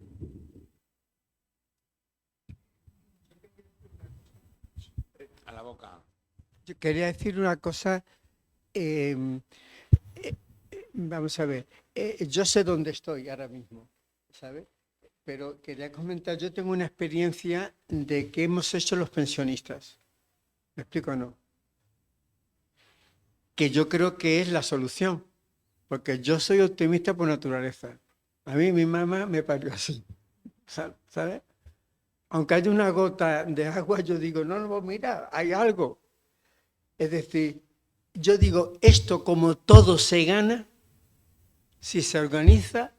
A la boca. Yo quería decir una cosa. Vamos a ver. Yo sé dónde estoy ahora mismo, ¿sabes? Pero quería comentar, yo tengo una experiencia de qué hemos hecho los pensionistas. ¿Me explico o no? Que yo creo que es la solución. Porque yo soy optimista por naturaleza. A mí mi mamá me parió así, ¿sabes? Aunque haya una gota de agua, yo digo, no, mira, hay algo. Es decir, yo digo, esto como todo se gana si se organiza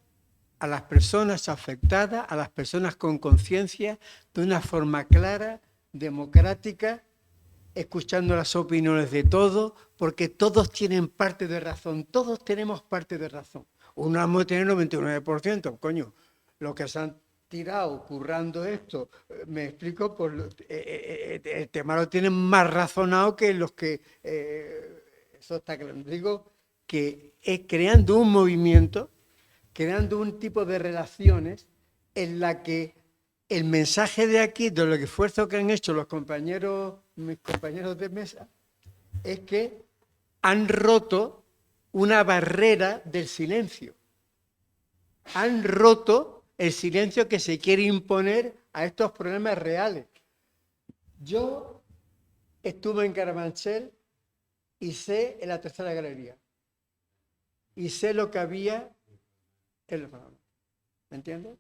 a las personas afectadas, a las personas con conciencia, de una forma clara, democrática escuchando las opiniones de todos, porque todos tienen parte de razón, todos tenemos parte de razón. Uno vamos a tener 99%, coño, los que se han tirado currando esto, me explico, el tema lo tienen más razonado que los que, eso está claro, digo que es creando un movimiento, creando un tipo de relaciones en la que el mensaje de aquí, de los esfuerzos que han hecho los compañeros, mis compañeros de mesa, es que han roto una barrera del silencio. Han roto el silencio que se quiere imponer a estos problemas reales. Yo estuve en Carabanchel y sé en la tercera galería. Y sé lo que había en los programas. ¿Me entiendes?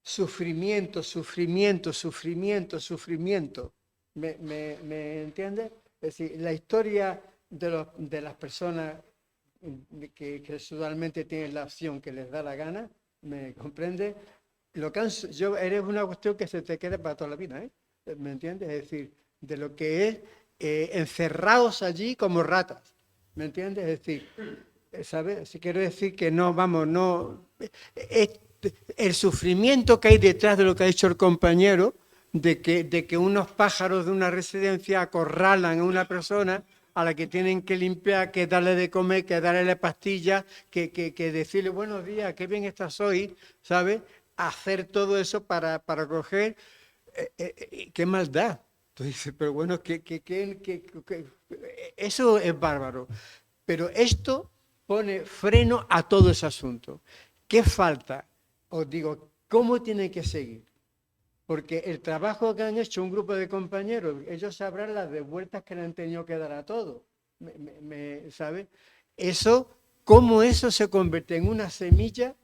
Sufrimiento, sufrimiento, sufrimiento, sufrimiento. ¿Me entiendes? Es decir, la historia de las personas que usualmente tienen la opción que les da la gana, ¿me comprende? Eres una cuestión que se te queda para toda la vida, ¿eh? ¿Me entiendes? Es decir, de lo que es encerrados allí como ratas, ¿me entiendes? Es decir, ¿sabes? Si quiero decir que no, vamos, no... el sufrimiento que hay detrás de lo que ha dicho el compañero, de que unos pájaros de una residencia acorralan a una persona a la que tienen que limpiar, que darle de comer, que darle pastillas, que decirle buenos días, qué bien estás hoy, ¿sabes? Hacer todo eso para coger, qué maldad. Entonces, pero bueno, eso es bárbaro. Pero esto pone freno a todo ese asunto. ¿Qué falta? Os digo, ¿cómo tiene que seguir? Porque el trabajo que han hecho un grupo de compañeros, ellos sabrán las devueltas que le han tenido que dar a todo. ¿Sabe? ¿Cómo eso se convierte en una semilla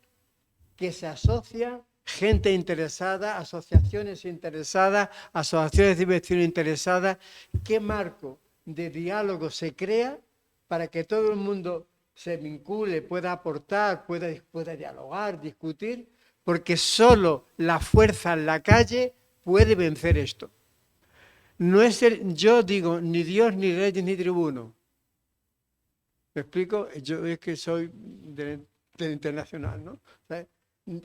que se asocia gente interesada, asociaciones interesadas, asociaciones de investigación interesadas? ¿Qué marco de diálogo se crea para que todo el mundo se vincule, pueda aportar, pueda dialogar, discutir? Porque solo la fuerza en la calle puede vencer esto. No es yo digo, ni Dios, ni reyes, ni tribuno. ¿Me explico? Yo es que soy del internacional, ¿no? ¿Sabes?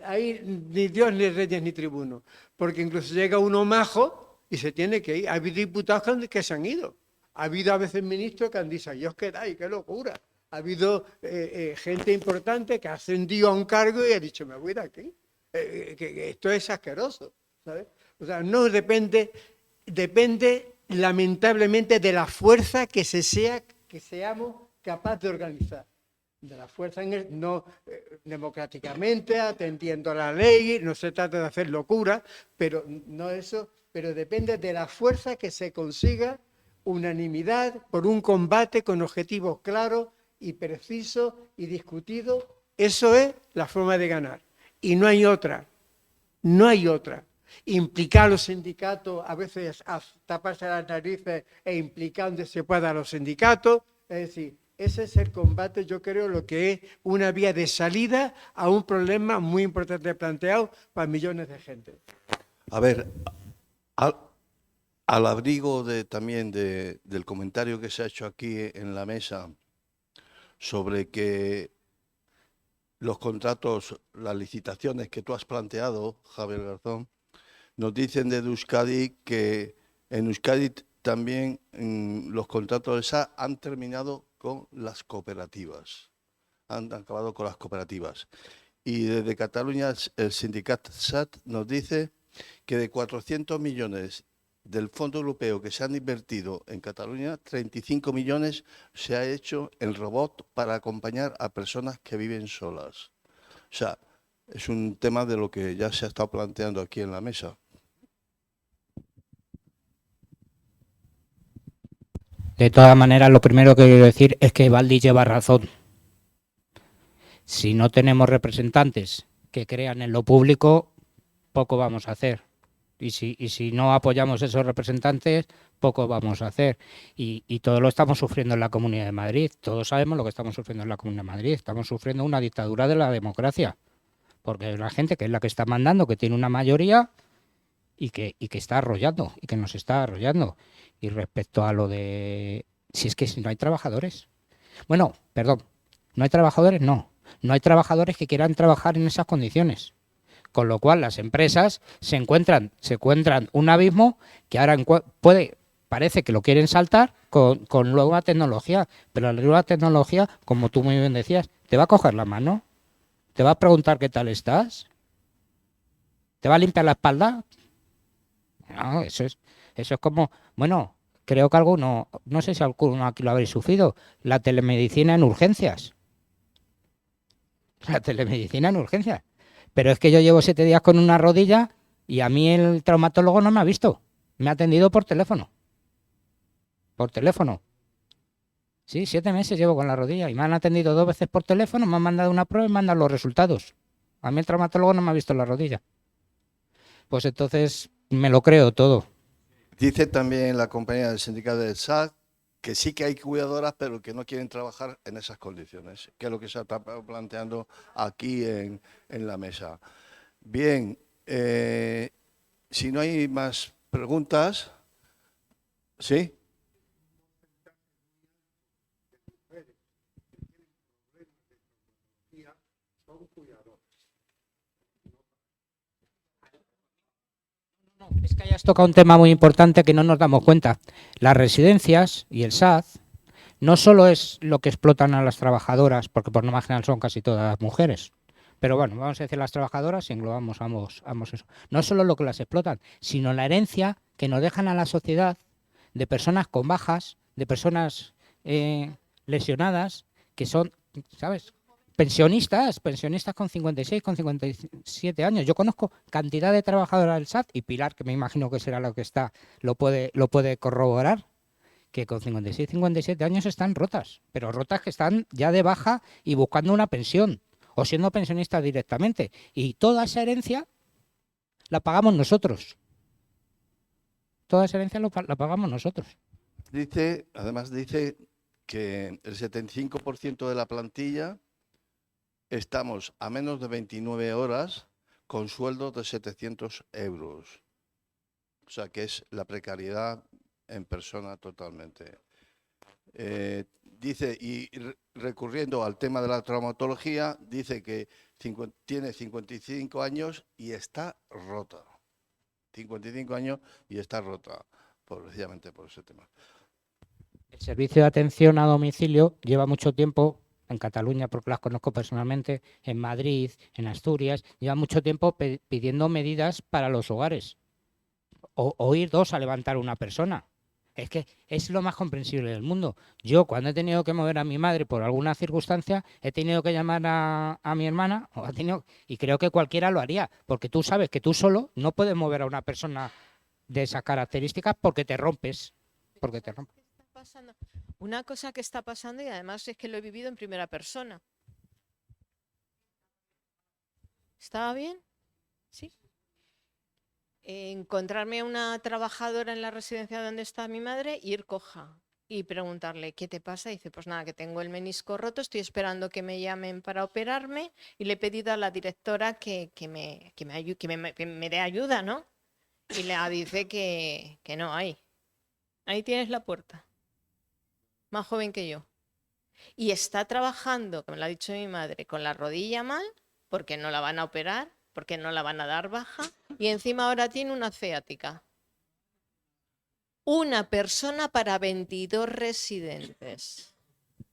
Hay ni Dios, ni reyes, ni tribuno. Porque incluso llega uno majo y se tiene que ir. Ha habido diputados que se han ido. Ha habido a veces ministros que han dicho, ahí os quedáis, qué locura. Ha habido gente importante que ha ascendido a un cargo y ha dicho, me voy de aquí. Que esto es asqueroso, ¿sabes? O sea, no depende lamentablemente de la fuerza que seamos capaces de organizar. De la fuerza, no democráticamente, atendiendo a la ley, no se trata de hacer locura, pero no eso, pero depende de la fuerza que se consiga unanimidad por un combate con objetivos claros y precisos y discutidos. Eso es la forma de ganar. Y no hay otra, no hay otra. Implicar a los sindicatos, a veces a taparse las narices e implicar donde se pueda a los sindicatos. Es decir, ese es el combate, yo creo, lo que es una vía de salida a un problema muy importante planteado para millones de gente. A ver, al abrigo también del comentario que se ha hecho aquí en la mesa sobre que los contratos, las licitaciones que tú has planteado, Javier Garzón, nos dicen de Euskadi que en Euskadi también los contratos de esa han terminado con las cooperativas, han acabado con las cooperativas. Y desde Cataluña el sindicat SAT nos dice que de 400 millones del Fondo Europeo que se han invertido en Cataluña, 35 millones se ha hecho en robot para acompañar a personas que viven solas. O sea, es un tema de lo que ya se ha estado planteando aquí en la mesa. De todas maneras, lo primero que quiero decir es que Baldi lleva razón. Si no tenemos representantes que crean en lo público, poco vamos a hacer. Y si no apoyamos a esos representantes, poco vamos a hacer. Y todo lo estamos sufriendo en la Comunidad de Madrid. Todos sabemos lo que estamos sufriendo en la Comunidad de Madrid. Estamos sufriendo una dictadura de la democracia. Porque hay una gente que es la que está mandando, que tiene una mayoría y que está arrollando, y que nos está arrollando. Y respecto a lo de... Si es que si no hay trabajadores. Bueno, perdón, no hay trabajadores, no. No hay trabajadores que quieran trabajar en esas condiciones. Con lo cual las empresas se encuentran un abismo que ahora parece que lo quieren saltar con nueva tecnología, pero la nueva tecnología, como tú muy bien decías, te va a coger la mano, te va a preguntar qué tal estás, te va a limpiar la espalda. No, eso es como, bueno, creo que alguno, no sé si alguno aquí lo habréis sufrido, la telemedicina en urgencias. La telemedicina en urgencias. Pero es que yo llevo 7 días con una rodilla y a mí el traumatólogo no me ha visto. Me ha atendido por teléfono. Por teléfono. Sí, 7 meses llevo con la rodilla y me han atendido 2 veces por teléfono, me han mandado una prueba y me mandan los resultados. A mí el traumatólogo no me ha visto la rodilla. Pues entonces me lo creo todo. Dice también la compañía del sindicato del SAT que sí que hay cuidadoras, pero que no quieren trabajar en esas condiciones, que es lo que se está planteando aquí en la mesa. Bien, si no hay más preguntas, ¿sí? Es que hayas tocado un tema muy importante que no nos damos cuenta. Las residencias y el SAD no solo es lo que explotan a las trabajadoras, porque por norma general son casi todas mujeres, pero bueno, vamos a decir las trabajadoras y englobamos ambos eso. No es solo lo que las explotan, sino la herencia que nos dejan a la sociedad de personas con bajas, de personas lesionadas, que son, ¿sabes?, pensionistas con 56, con 57 años. Yo conozco cantidad de trabajadoras del SAT, y Pilar, que me imagino que será lo que está, lo puede corroborar, que con 56, 57 años están rotas, pero rotas que están ya de baja y buscando una pensión, o siendo pensionistas directamente. Y toda esa herencia la pagamos nosotros. Toda esa herencia la pagamos nosotros. Además dice que el 75% de la plantilla estamos a menos de 29 horas con sueldos de 700 euros. O sea que es la precariedad en persona totalmente. Dice, y recurriendo al tema de la traumatología, dice que tiene 55 años y está rota. 55 años y está rota, precisamente por ese tema. El servicio de atención a domicilio lleva mucho tiempo en Cataluña, porque las conozco personalmente, en Madrid, en Asturias, lleva mucho tiempo pidiendo medidas para los hogares. O ir 2 a levantar una persona. Es que es lo más comprensible del mundo. Yo, cuando he tenido que mover a mi madre por alguna circunstancia, he tenido que llamar a mi hermana, y creo que cualquiera lo haría, porque tú sabes que tú solo no puedes mover a una persona de esas características porque te rompes. Una cosa que está pasando, y además es que lo he vivido en primera persona. ¿Estaba bien? Sí. Encontrarme a una trabajadora en la residencia donde está mi madre, ir coja y preguntarle, ¿qué te pasa? Y dice, pues nada, que tengo el menisco roto, estoy esperando que me llamen para operarme, y le he pedido a la directora que me dé ayuda, ¿no? Y le dice que no hay. Ahí tienes la puerta. Más joven que yo. Y está trabajando, como me lo ha dicho mi madre, con la rodilla mal, porque no la van a operar, porque no la van a dar baja, y encima ahora tiene una ciática. Una persona para 22 residentes.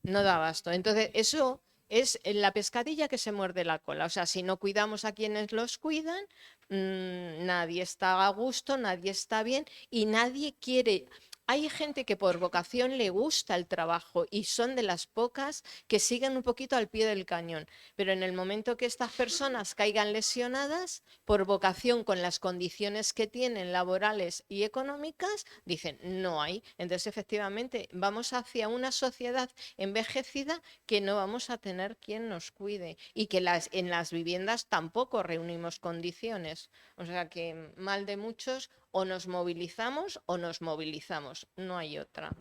No da abasto. Entonces, eso es la pescadilla que se muerde la cola. O sea, si no cuidamos a quienes los cuidan, nadie está a gusto, nadie está bien y nadie quiere. Hay gente que por vocación le gusta el trabajo y son de las pocas que siguen un poquito al pie del cañón. Pero en el momento que estas personas caigan lesionadas, por vocación, con las condiciones que tienen laborales y económicas, dicen no hay. Entonces, efectivamente, vamos hacia una sociedad envejecida que no vamos a tener quien nos cuide y que en las viviendas tampoco reunimos condiciones. O sea que mal de muchos, o nos movilizamos o nos movilizamos, no hay otra.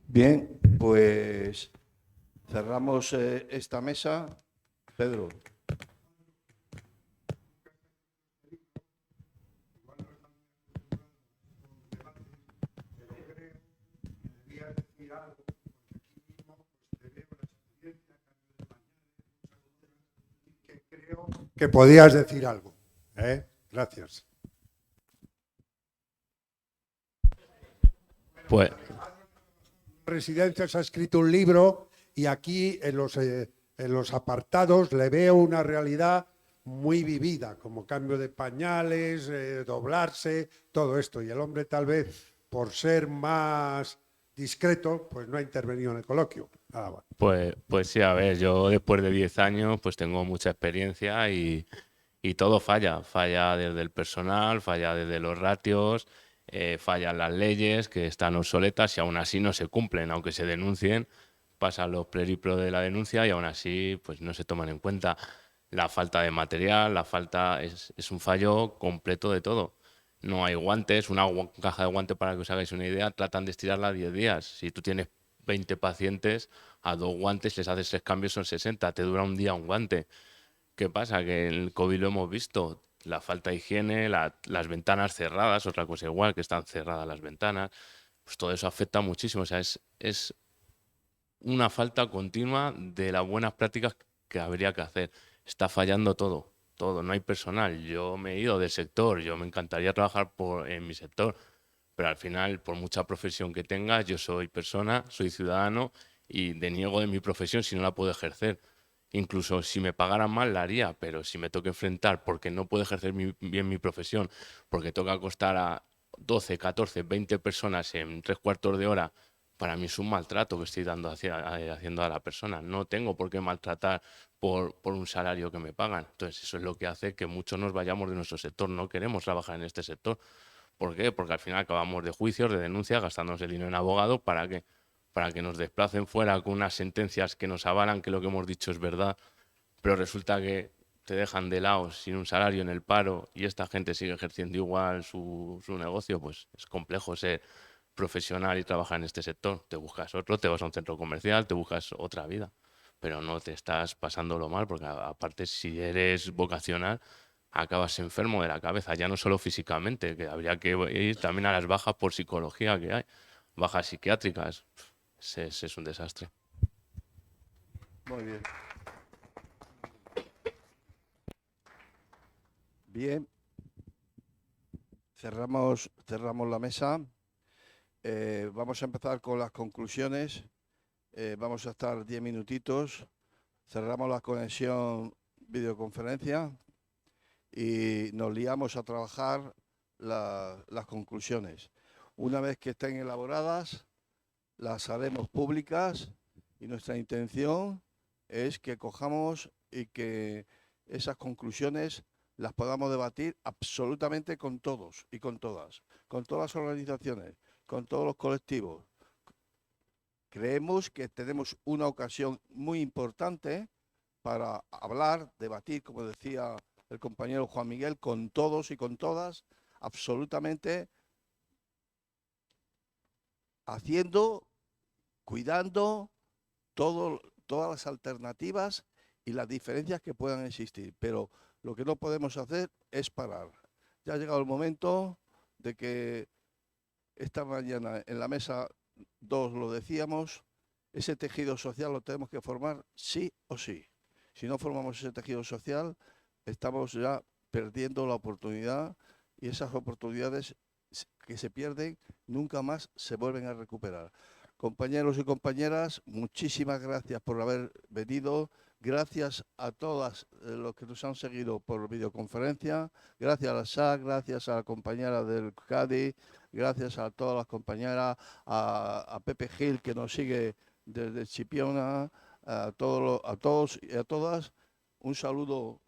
Bien, pues cerramos esta mesa. Pedro. algo, porque aquí mismo pues, te veo la experiencia, cambio de pañales, que creo que podías decir algo. Gracias. Pues, Residencias ha escrito un libro y aquí en los apartados le veo una realidad muy vivida, como cambio de pañales, doblarse, todo esto. Y el hombre tal vez, por ser más discreto, pues no ha intervenido en el coloquio. Nada más. pues sí, a ver, yo después de 10 años pues tengo mucha experiencia y todo falla. Falla desde el personal, falla desde los ratios, fallan las leyes que están obsoletas y aún así no se cumplen, aunque se denuncien, pasan los periplos de la denuncia y aún así pues no se toman en cuenta. La falta de material, la falta es un fallo completo de todo. No hay guantes, una caja de guantes para que os hagáis una idea, tratan de estirarla a 10 días. Si tú tienes 20 pacientes, a 2 guantes les haces 3 cambios, son 60, te dura un día un guante. ¿Qué pasa? Que en el COVID lo hemos visto, la falta de higiene, las ventanas cerradas, otra cosa igual, que están cerradas las ventanas, pues todo eso afecta muchísimo. O sea, es una falta continua de las buenas prácticas que habría que hacer. Está fallando todo, todo, no hay personal. Yo me he ido del sector, yo me encantaría trabajar en mi sector, pero al final, por mucha profesión que tengas, yo soy persona, soy ciudadano y deniego de mi profesión si no la puedo ejercer. Incluso si me pagaran mal, la haría, pero si me toca enfrentar porque no puedo ejercer bien mi profesión, porque toca acostar a 12, 14, 20 personas en 3/4 de hora, para mí es un maltrato que estoy haciendo a la persona. No tengo por qué maltratar por un salario que me pagan. Entonces, eso es lo que hace que muchos nos vayamos de nuestro sector. No queremos trabajar en este sector. ¿Por qué? Porque al final acabamos de juicios, de denuncias, gastándonos el dinero en abogado para que nos desplacen fuera con unas sentencias que nos avalan que lo que hemos dicho es verdad, pero resulta que te dejan de lado sin un salario en el paro y esta gente sigue ejerciendo igual su negocio. Pues es complejo ser profesional y trabajar en este sector. Te buscas otro, te vas a un centro comercial, te buscas otra vida, pero no te estás pasándolo mal, porque aparte si eres vocacional acabas enfermo de la cabeza, ya no solo físicamente, que habría que ir también a las bajas por psicología que hay, bajas psiquiátricas. Es un desastre. Muy bien. Bien. Cerramos la mesa. Vamos a empezar con las conclusiones. Vamos a estar 10 minutitos. Cerramos la conexión videoconferencia y nos liamos a trabajar las conclusiones. Una vez que estén elaboradas, las haremos públicas y nuestra intención es que cojamos y que esas conclusiones las podamos debatir absolutamente con todos y con todas las organizaciones, con todos los colectivos. Creemos que tenemos una ocasión muy importante para hablar, debatir, como decía el compañero Juan Miguel, con todos y con todas, absolutamente haciendo, cuidando todas las alternativas y las diferencias que puedan existir. Pero lo que no podemos hacer es parar. Ya ha llegado el momento de que esta mañana en la mesa 2 lo decíamos, ese tejido social lo tenemos que formar sí o sí. Si no formamos ese tejido social, estamos ya perdiendo la oportunidad y esas oportunidades que se pierden nunca más se vuelven a recuperar. Compañeros y compañeras, muchísimas gracias por haber venido. Gracias a todas los que nos han seguido por videoconferencia. Gracias a la SAC, gracias a la compañera del CADI, gracias a todas las compañeras, a Pepe Gil que nos sigue desde Chipiona, a todos y a todas. Un saludo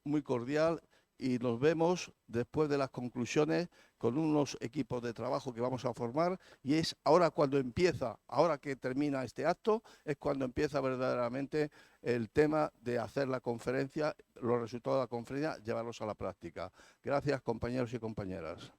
muy cordial y nos vemos después de las conclusiones con unos equipos de trabajo que vamos a formar y es ahora cuando empieza, ahora que termina este acto, es cuando empieza verdaderamente el tema de hacer la conferencia, los resultados de la conferencia, llevarlos a la práctica. Gracias, compañeros y compañeras.